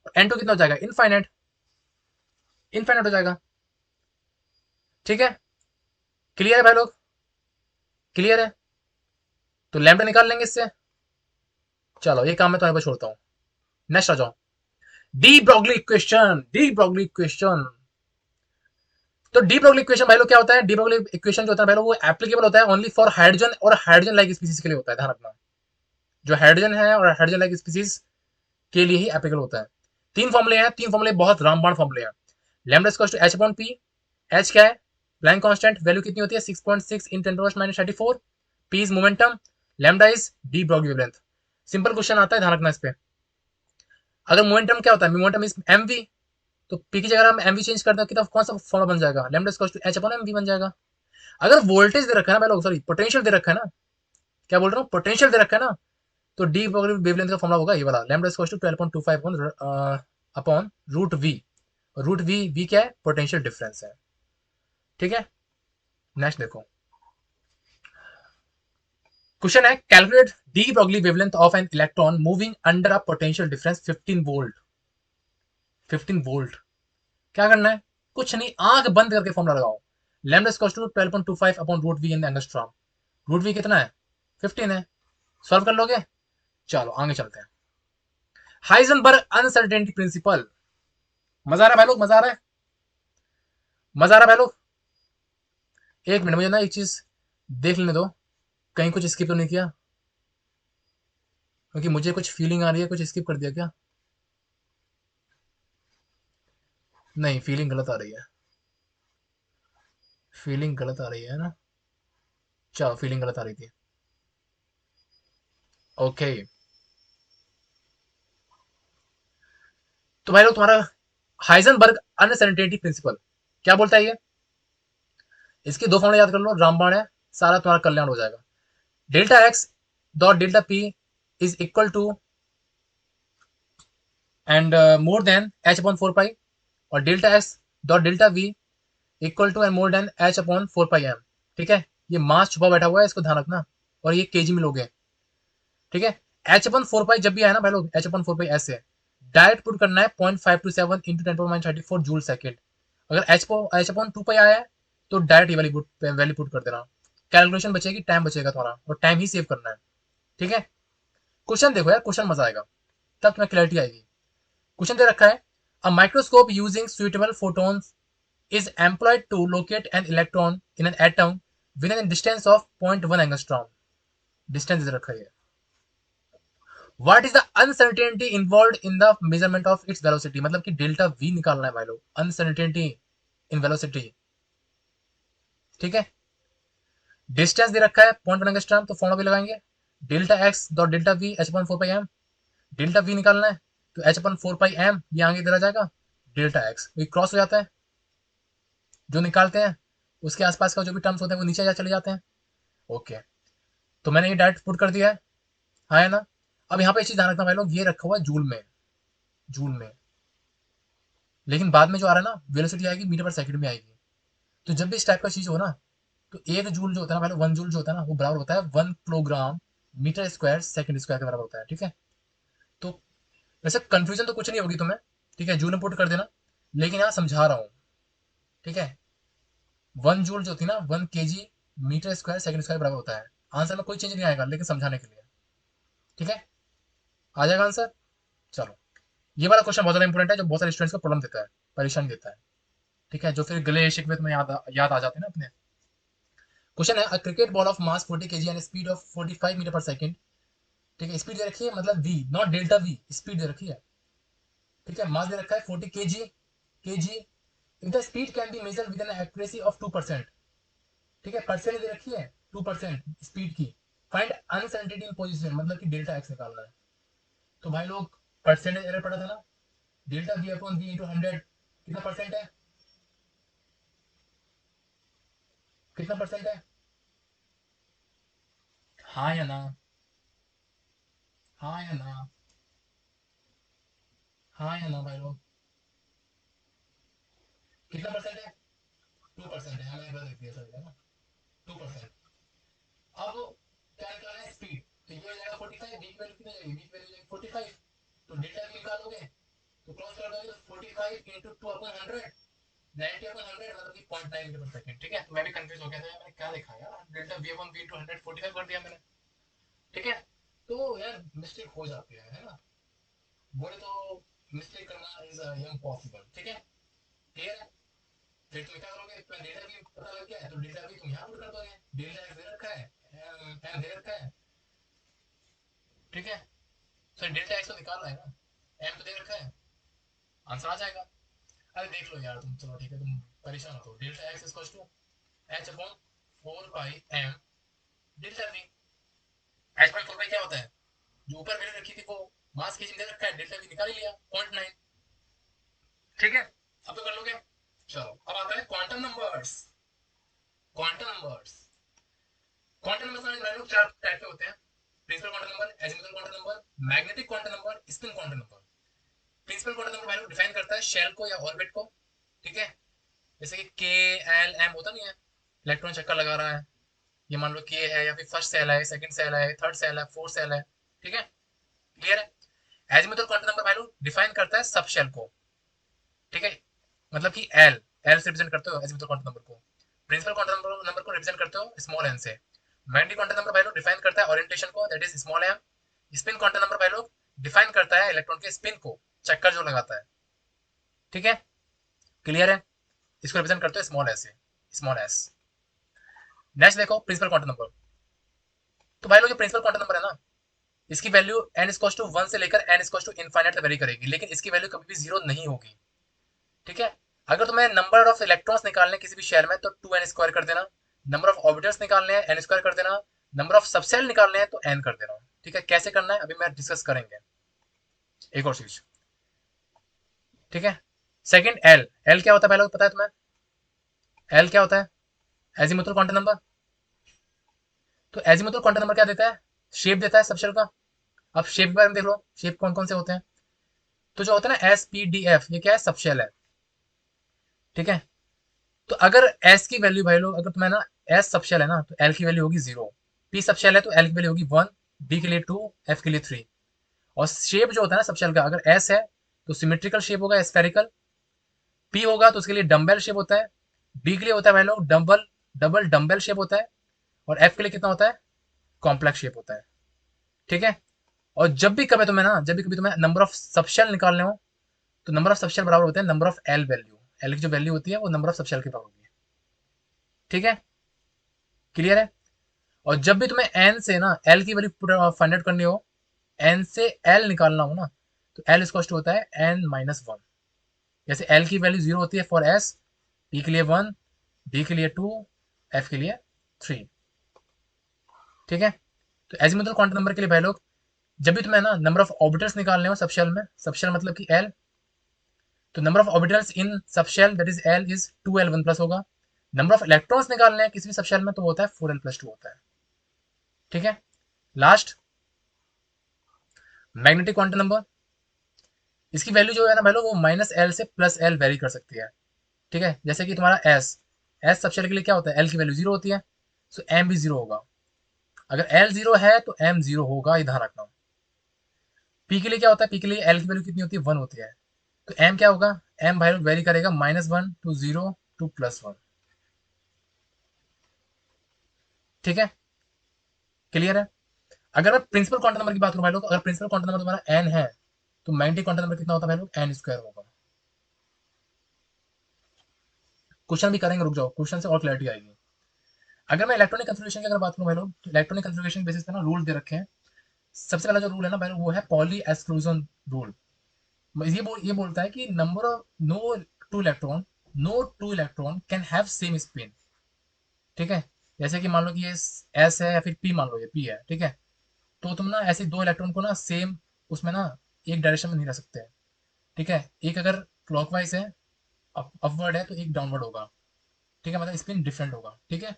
और एन टू कितना हो जाएगा इनफाइनाइट, इनफाइनाइट हो जाएगा, ठीक है। क्लियर है भाई लोग, क्लियर है। तो लैम्डा निकाल लेंगे इससे, चलो ये काम मैं तुम्हारे पर छोड़ता हूँ। नेक्स्ट आ जाओ, de Broglie equation, de Broglie equation. तो डी ब्रॉगली इक्वेशन भाई लोग क्या होता है, डी ब्रॉगली इक्वेशन जो होता है भाई लोग वो एप्लीकेबल होता है ओनली फॉर हाइड्रोजन और हाइड्रोजन लाइक स्पीसीज के लिए होता है, ध्यान रखना। जो हाइड्रोजन है और हाइड्रोजन लाइक स्पीसीज के लिए ही एप्लीकेबल होता है। 3 फॉर्मुले हैं, 3 फॉर्मुले बहुत रामबाण फॉर्मुले हैं। Lambda equal to h upon p, h क्या है, प्लैंक कांस्टेंट, वैल्यू कितनी होती है 6.6 in 10⁻⁻34, p is momentum, lambda is de Broglie wavelength. Simple question आता है, ध्यान रखना इस पे। अगर मोमेंटम क्या होता है, मोमेंटम इज एम वी, तो पी की जगह हम एम वी चेंज कर दें, कौन सा फॉर्मुला बन जाएगा, lambda equal to h upon m v बन जाएगा। अगर वोल्टेज दे रखा है ना भाई लोग, सॉरी पोटेंशियल दे रखा है ना, क्या बोल रहा हूँ, पोटेंशियल दे रखा है ना, तो डी वेवलेंथ का फॉर्मुला होगा ये वाला, lambda equal to 12.25 upon root V. Root V, V क्या है, पोटेंशियल डिफरेंस है, ठीक है। नेक्स्ट देखो, क्वेश्चन है, calculate D Broglie wavelength of an electron moving under a potential difference 15 volt, 15 volt. क्या करना है, कुछ नहीं, आंख बंद करके फॉर्मुला लगाओ, lambda equal to 12.25 upon root V in angstrom. Root V कितना है, 15 है, सॉल्व कर लोगे। चलो आगे चलते हैं, हाइजेनबर्ग अनसर्टेनिटी प्रिंसिपल। मजा आ रहा है भाई लोग, मजा आ रहा है, मजा आ रहा है भाई लोग। एक मिनट मुझे ना एक चीज देख लेने दो, कहीं कुछ स्किप तो नहीं किया, क्योंकि मुझे कुछ फीलिंग आ रही है, कुछ स्किप कर दिया क्या, नहीं फीलिंग गलत आ रही है। फीलिंग गलत आ रही है ना? अच्छा, फीलिंग गलत आ रही थी। ओके। तो भाई लोग तुम्हारा हाइजेनबर्ग अनसर्टेनिटी प्रिंसिपल क्या बोलता है ये? इसकी दो फॉर्मूला याद कर लो, रामबाण है, सारा तुम्हारा कल्याण हो जाएगा। Delta X dot delta P is equal to and more than H upon four pi, और delta X dot delta V equal to and more than H upon four pi M. ठीक है, ये मास छुपा बैठा हुआ है, इसको ध्यान रखना। और ये केजी में लोगे। ठीक है, एच अपन फोर पाई जब भी आया ना भाई लोग, एच अपन फोर पाई ऐसे डायरेक्ट पुट करना है 0.527 इंटू 10 34 जूल सेकेंड। अगर एच अपन टू पाई आया है तो डायरेक्ट ये वाली वैल्यू पुट कर देना। कैलकुलेशन बचेगी, टाइम बचेगा तुम्हारा, और टाइम ही सेव करना है। ठीक है, क्वेश्चन देखो यार, क्वेश्चन मजा आएगा, तब तुम्हें क्लैरिटी आएगी। क्वेश्चन दे रखा है, a microscope using suitable photons is employed to locate an electron in an atom within a distance of 0.1 angstrom। Distance दे रखा है। What is the uncertainty involve in the measurement of its velocity, मतलब कि delta V निकालना है भाई लोग, uncertainty in velocity. ठीक है, डिस्टेंस दे रखा है 0.1 एंगस्ट्रॉम, तो फॉर्मूला भी लगाएंगे, delta X dot delta V H upon four pi M. Delta V निकालना है तो H upon four pi M ये आगे दे जाएगा, डेल्टा एक्स ये क्रॉस हो जाता है, जो निकालते हैं उसके आसपास का जो भी टर्म्स होते हैं वो नीचे चले जाते हैं। ओके, तो मैंने ये डायरेक्ट पुट कर दिया है। हाँ है ना? अब यहाँ पे एक चीज ध्यान रखना भाई लोग, ये रखा हुआ है जूल में, जूल में, लेकिन बाद में जो आ रहा है ना वेलोसिटी आएगी मीटर पर सेकंड में आएगी। तो जब भी इस टाइप का चीज हो ना, तो एक जूल जो होता है ना पहले, वन जूल जो होता है ना वो बराबर होता है 1 kilogram metre square second square के बराबर होता है। ठीक है, तो वैसे कंफ्यूजन तो कुछ नहीं होगी तुम्हें। ठीक है, जूल में पुट कर देना, लेकिन यहाँ समझा रहा हूँ। ठीक है, वन जूल जो होती है ना, 1 kg metre square second square बराबर होता है। आंसर में कोई चेंज नहीं आएगा, लेकिन समझाने के लिए। ठीक है, आ जाएगा आंसर। चलो, ये वाला क्वेश्चन बहुत ज्यादा इंपॉर्टेंट है, जो बहुत सारे स्टूडेंट्स को प्रॉब्लम देता है, परेशान देता है। ठीक है, जो फिर गले शिकवे तुम्हें याद आ जाते हैं ना अपने। क्वेश्चन है, a cricket ball of mass 40 kg and speed of 45 metre per second. ठीक है, स्पीड दे रखी है, मतलब V naught delta V, speed दे रखी है। ठीक है, मास दे रखा है 40 kg, kg। If the speed can be measure with an accuracy of 2%। ठीक है, परसेंट दे रखी है 2% स्पीड की। फाइंड अनसर्टेनिटी इन पोजीशन, मतलब कि डेल्टा एक्स निकालना है। तो भाई लोग, परसेंटेज एरर पड़ा था ना, delta V upon V into 100 कितना परसेंट है, कितना परसेंट है? हाँ या ना? हाँ या ना? हाँ या ना भाई लोग? कितना परसेंट है? 2% है, हमें लिख दिया सर ना, 2%। अब क्या निकालना है, स्पीड। तो ये हो जाएगा 45, बी की वैल्यू कितनी जाएगी, बी की वैल्यू जाएगी 45। तो डेल्टा की निकालोगे तो क्रॉस कर दोगे, तो 45 इंटू 2 अपॉन 100, 90 अपॉन 100 मतलब कि 0.9 मीटर पर सेकंड। ठीक है, तो मैं भी कंफ्यूज हो गया था, मैंने क्या लिखा यार, delta V upon V into 100 45 कर दिया मैंने। ठीक है, तो यार मिस्टेक हो जाती है ना, बोले तो मिस्टेक करना इज इम्पॉसिबल। ठीक है, क्लियर है? फिर तुम क्या करोगे, तुम्हें डेल्टा भी पता लग गया है, तो डेल्टा भी तुम यहाँ पुट कर दोगे, डेल्टा एक्स दे रखा है, एम दे रखा है। ठीक है, तो डेल्टा एक्स तो निकालना है ना, एम तो दे रखा है, आंसर आ जाएगा। अरे देख लो यार तुम, चलो ठीक है, तुम परेशान हो, तो delta x is to h upon four by m delta V. H by four by क्या होता है, जो ऊपर वैल्यू रखी थी वो मास के दे रखा है, डेल्टा वी निकाल ही लिया 0.9। ठीक है, अब तो कर लोगे। चलो, अब आता है quantum numbers. Quantum numbers, quantum numbers चार टाइप के होते हैं, principal quantum number, azimuthal quantum number, magnetic quantum number, spin quantum number. Principal quantum number value define करता है शेल को या ऑर्बिट को। ठीक है, जैसे कि के एल एम होता नहीं है, इलेक्ट्रॉन चक्कर लगा रहा है, ये मान लो के है, या फिर फर्स्ट सेल है, सेकंड सेल है, थर्ड सेल है, फोर्थ सेल है। ठीक है, क्लियर है? Azimuthal quantum number value define करता है सब शेल को। ठीक है, मतलब कि एल, एल से रिप्रेजेंट करते हो एजिमुथल क्वांटम नंबर को। प्रिंसिपल क्वांटम नंबर को रिप्रेजेंट करते हो स्मॉल एन से। Magnetic quantum number value define करता है ओरिएंटेशन को, that is small m. Spin quantum number value define करता है इलेक्ट्रॉन के स्पिन को, चक्कर जो लगाता है। ठीक है, क्लियर है? इसको रिप्रेजेंट करते हो स्मॉल एस से, स्मॉल एस। नेक्स्ट देखो प्रिंसिपल क्वांटम नंबर। तो भाई लोग, जो प्रिंसिपल क्वांटम नंबर है ना, इसकी वैल्यू एन इक्वल्स टू 1 से लेकर एन इक्वल्स टू इनफाइनाइट तक वेरी करेगी, लेकिन इसकी वैल्यू कभी भी जीरो नहीं होगी। ठीक है, अगर तुम्हें नंबर ऑफ इलेक्ट्रॉन्स निकालने हैं किसी भी शेल में तो 2n² कर देना, नंबर ऑफ ऑर्बिटल्स निकालने हैं n² कर देना, नंबर ऑफ सबसेल निकालने हैं तो n कर देना। ठीक है, कैसे करना है अभी मैं डिस्कस करेंगे। एक और चीज, ठीक है। Second, L. एल क्या होता है पहले पता है तुम्हें? एल क्या होता है? Azimuthal quantum number. तो एजीमुथल क्वांटम नंबर क्या देता है? शेप देता है सबशेल का। अब शेप के बारे में देख लो, शेप कौन कौन से होते हैं। तो जो होता है ना SPDF, ये क्या है? सबशेल है। ठीक है, तो अगर एस की वैल्यू भाई लोग, अगर तुम्हें ना एस सबशेल है ना तो एल की वैल्यू होगी 0, पी सबशेल है तो एल की वैल्यू होगी 1, डी के लिए 2, एफ के लिए 3। और शेप जो होता है ना सबशेल का, अगर एस है तो सिमेट्रिकल शेप होगा, स्फेरिकल। पी होगा तो उसके लिए डम्बेल शेप होता है। डी के लिए होता है भाई लोग डबल डबल डम्बेल शेप होता है। और एफ के लिए कितना होता है? कॉम्प्लेक्स शेप होता है। ठीक है, और जब भी कभी तुम्हें नंबर ऑफ सबशेल निकालने हो तो नंबर ऑफ सबशेल बराबर होते हैं number of L value. L की जो वैल्यू होती है वो नंबर ऑफ सबशेल के बराबर होगी। ठीक है, क्लियर है। और जब भी तुम्हें एन से ना एल की वैल्यू फाइंड आउट करनी हो, एन से एल निकालना हो ना, तो एल इसको होता है n-1। जैसे एल की वैल्यू 0 होती है फॉर एस, पी के लिए 1, डी के लिए 2, एफ के लिए 3। ठीक है, तो एजीमुथल क्वांटम नंबर के लिए भाई लोग, जब भी तुम्हें ना नंबर ऑफ ऑर्बिटल्स निकालने हो सबशेल में, सबशेल मतलब कि एल, तो number of orbitals in subshell that is L is 2l1 plus होगा। नंबर ऑफ इलेक्ट्रॉन्स निकालने हैं किसी भी सबशेल में तो वो होता है 4l+2 होता है। ठीक है, लास्ट, मैग्नेटिक क्वांटम नंबर। इसकी वैल्यू जो है ना भाई लोग वो -l से +l वेरी कर सकती है। ठीक है, जैसे कि तुम्हारा एस, एस सबशेल के लिए क्या होता है? एल की वैल्यू 0 होती है, सो एम भी 0 होगा। अगर एल 0 है तो एम 0 होगा, ये ध्यान रखना। पी के लिए क्या होता है? पी के लिए एल की वैल्यू कितनी होती है? 1 होती है, तो एम क्या होगा? एम भाई लोग वेरी करेगा -1 टू 0 टू +1। ठीक है, क्लियर है। अगर मैं प्रिंसिपल क्वांटम नंबर की बात करूं भाई लोग, अगर प्रिंसिपल क्वांटम नंबर तुम्हारा एन है तो मैग्नेटिक क्वांटम नंबर कितना होता है भाई लोग? n² होगा। क्वेश्चन भी करेंगे, रुक जाओ, क्वेश्चन से और क्लैरिटी आएगी। अगर मैं इलेक्ट्रॉनिक कंफिग्रेशन की अगर बात करूं भाई लोग, तो इलेक्ट्रॉनिक कंफिग्रेशन बेसिस पे ना रूल दे रखे हैं। सबसे पहला जो रूल है ना भाई लोग, वो है पॉली एक्सक्लूजन रूल। ये बोलता है कि number of two electron no two electron can have same spin. ठीक है, जैसे कि मान लो कि ये एस है या फिर पी, मान लो ये पी है। ठीक है, तो तुम ना ऐसे दो इलेक्ट्रॉन को ना सेम उसमें ना एक डायरेक्शन में नहीं रख सकते। ठीक है, एक अगर क्लॉकवाइज है, अपवर्ड है, तो एक डाउनवर्ड होगा। ठीक है, मतलब स्पिन डिफरेंट होगा। ठीक है,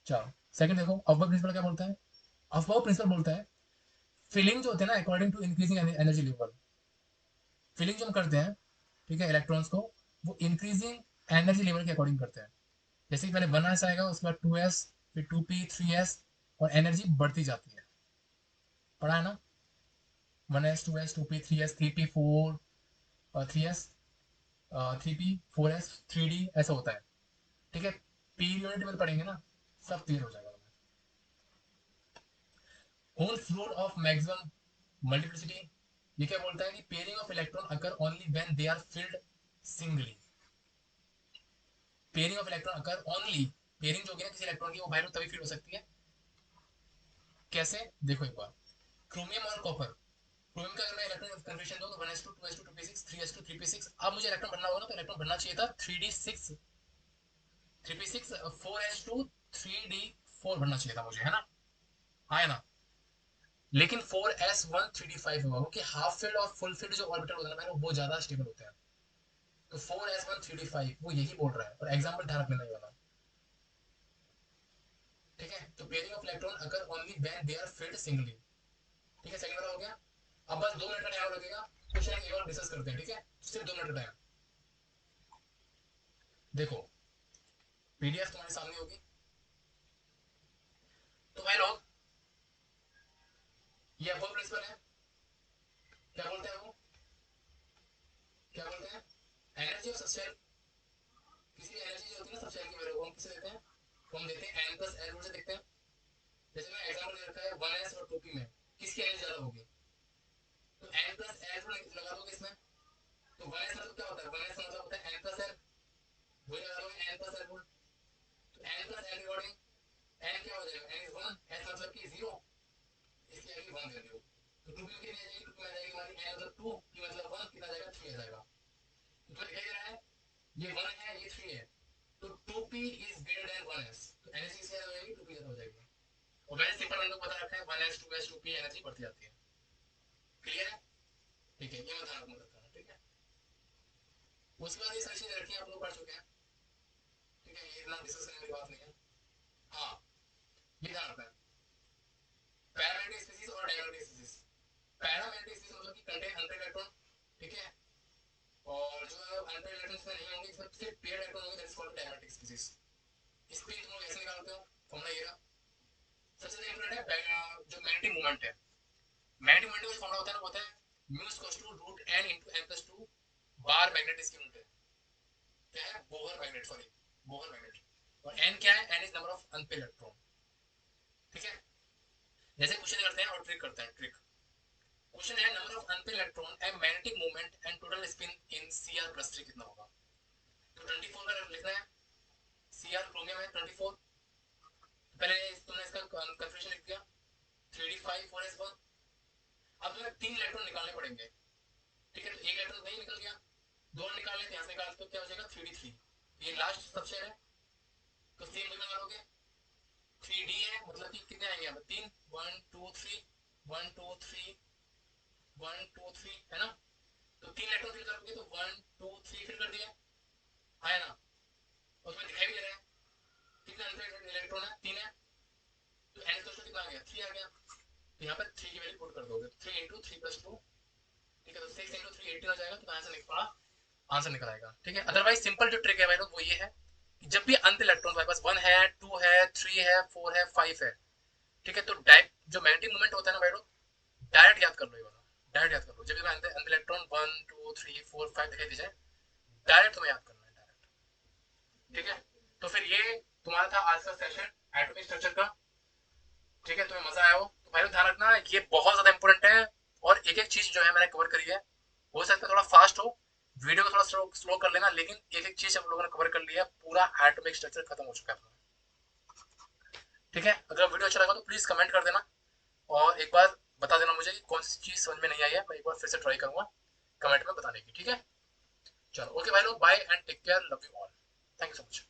चलो सेकंड देखो, अफबाउ प्रिंसिपल क्या बोलता है? अफबाउ प्रिंसिपल बोलता है फिलिंग जो होते हैं ना according to increasing energy level. Filling जो हम करते हैं, ठीक है, इलेक्ट्रॉन्स को, वो इंक्रीजिंग एनर्जी लेवल के अकॉर्डिंग करते हैं। जैसे कि पहले 1s आएगा, उसके बाद 2s, फिर 2p, 3s, और एनर्जी बढ़ती जाती है। पढ़ा है ना? 1s, 2s, 2p, 3s, 3p, 4, 3s, 3p, 4s, 3d, ऐसा होता है। ठीक है, पीरियोडिक टेबल पढ़ेंगे ना, सब क्लियर हो जाएगा। होल्स रूल ऑफ मैक्सिमम मल्टीप्लिसिटी, ये क्या बोलता है कि pairing of electron occur only when they are filled singly. Pairing of electron occur only, pairing जो होगी ना किसी इलेक्ट्रॉन की, वो बाहर तभी फिल्ड हो सकती है। कैसे? देखो एक बार, क्रोमियम और कॉपर, क्रोमियम का अगर मैं इलेक्ट्रॉन कन्फिग्रेशन दूं तो 1s2 2s2 2p6 3s2 3p6। अब मुझे इलेक्ट्रॉन बनना होगा ना, तो इलेक्ट्रॉन बनना चाहिए था 3d6 3p6 4s2 3d4 बनना चाहिए था मुझे, है ना? हाँ, है ना? लेकिन 4s1 3d5 होगा, क्योंकि हाफ फील्ड और फुल फील्ड जो ऑर्बिटल होता है ना वो ज्यादा स्टेबल होते हैं। तो 4s1 3d5 वो यही बोल रहा है, और एग्जाम्पल ध्यान रखना ये वाला। ठीक है, तो pairing of electron occur only when they are filled singly. ठीक है, सेकंड वाला हो गया। अब बस 2 मिनट का टाइम लगेगा, क्वेश्चन एक बार डिस्कस करते हैं। ठीक है, सिर्फ 2 मिनट का टाइम। देखो, पीडीएफ तुम्हारे सामने होगी। तो भाई लोग, ये वो प्रिंसिपल है, क्या बोलते हैं वो, क्या बोलते हैं? एनर्जी ऑफ सबसेल, किसी भी एनर्जी जो होती है ना सबसेल की वैल्यू, हम किसे देते हैं? हम देते हैं n+l रूल से देखते हैं। जैसे मैं एग्जांपल दे रखा है 1s और 2p में किसकी एनर्जी ज्यादा होगी, तो n+l रूल लगा दोगे इसमें। तो 1s मतलब क्या होता है? 1s मतलब होता है n+l, वही लगा दोगे n+l रूल। 2s2p एनर्जी बढ़ती जाती है। क्लियर है? ठीक है, ये मैं ध्यान रखना। ठीक है, उसके बाद ये सारी चीजें रखी आप लोग पढ़ चुके हैं। ठीक है, ये इतना डिस्कस करने की बात नहीं है। हाँ, ये ध्यान रखना है, पैरामैग्नेटिक स्पीसीज और डायमैग्नेटिक स्पीसीज। पैरामैग्नेटिक स्पीसीज मतलब कि कंटेन अनपेयर्ड इलेक्ट्रॉन। ठीक है, और जो अनपेयर्ड इलेक्ट्रॉन इसमें नहीं होंगे, इसमें सिर्फ पेयर्ड इलेक्ट्रॉन होंगे, that is called diamagnetic species. Spin तुम लोग ऐसे निकालते हो, फॉर्मूला ये रहा। सबसे इंपॉर्टेंट है जो मैग्नेटिक मोमेंट है। मैग्नेटिक मोमेंट का जो फॉर्मूला होता है ना, वो होता है mu equals to root n into n plus 2 Bohr magneton इसकी यूनिट है। क्या है? Bohr magneton, sorry, Bohr magneton. और n क्या है? n is number of unpaired electron. ठीक है, जैसे क्वेश्चन करते हैं और ट्रिक करते हैं। ट्रिक क्वेश्चन है number of unpaired electron and magnetic moment and total spin in Cr+3 कितना होगा? तो 24 का लिखना है। Cr क्रोमियम है 24। पहले तुमने इसका कंफर्मेशन लिख दिया 3d5 4s1। अब तुम्हें 3 इलेक्ट्रॉन निकालने पड़ेंगे। ठीक है, तो एक इलेक्ट्रॉन नहीं निकल गया, दो निकाल लेते हैं, यहाँ से निकाल तो क्या हो जाएगा 3d3। ये लास्ट सबसेट है, तो सेम जगह मारोगे 3d है, मतलब कि कितने आएंगे यहाँ पे? 3 1 2 3 1 2 3 1 2 3 है ना? तो 3 इलेक्ट्रॉन फिल करोगे तो 1 2 3 फिल कर दिया, आया ना? और तुम्हें दिखाई भी दे रहा है कितने अनपेयर्ड इलेक्ट्रॉन है? 3 है। तो n तो कितना आ गया? 3 आ गया। तो यहाँ पर 3 की वैल्यू पुट कर दोगे, 3 इंटू 3 प्लस 2। ठीक है, तो 6 इंटू 3 18 आ जाएगा, तो आंसर निकला, आंसर निकल आएगा। ठीक है, अदरवाइज सिंपल जो ट्रिक है भाई लोग वो ये है कि जब भी अंत इलेक्ट्रॉन तुम्हारे पास 1 है 2 है 3 है 4 है 5 है, ठीक है, तो डायरेक्ट जो मैग्नेटिक मोमेंट होता है ना भाई लोग, डायरेक्ट याद कर लो ये वाला। डायरेक्ट याद कर लो, जब भी अंत इलेक्ट्रॉन 1 2 3 4 5 दिखाई दी जाए, डायरेक्ट तुम्हें याद करना है, डायरेक्ट। ठीक है, तो फिर ये तुम्हारा था आज का सेशन एटॉमिक स्ट्रक्चर का। ठीक है, तुम्हें मजा आया हो तो भाई ध्यान रखना, ये बहुत ज्यादा इंपॉर्टेंट है। और एक एक चीज जो है मैंने कवर करी है, हो सकता है थोड़ा फास्ट हो, वीडियो को थोड़ा स्लो कर लेना, लेकिन एक एक चीज हम लोगों ने कवर कर लिया, पूरा एटॉमिक स्ट्रक्चर खत्म हो चुका है। ठीक है, अगर वीडियो अच्छा लगा तो प्लीज कमेंट कर देना, और एक बार बता देना मुझे कि कौन सी चीज समझ में नहीं आई है, मैं एक बार फिर से ट्राई करूंगा कमेंट में बताने की। ठीक है, चलो ओके भाई लोग, bye and take care, love you all, thank you so much.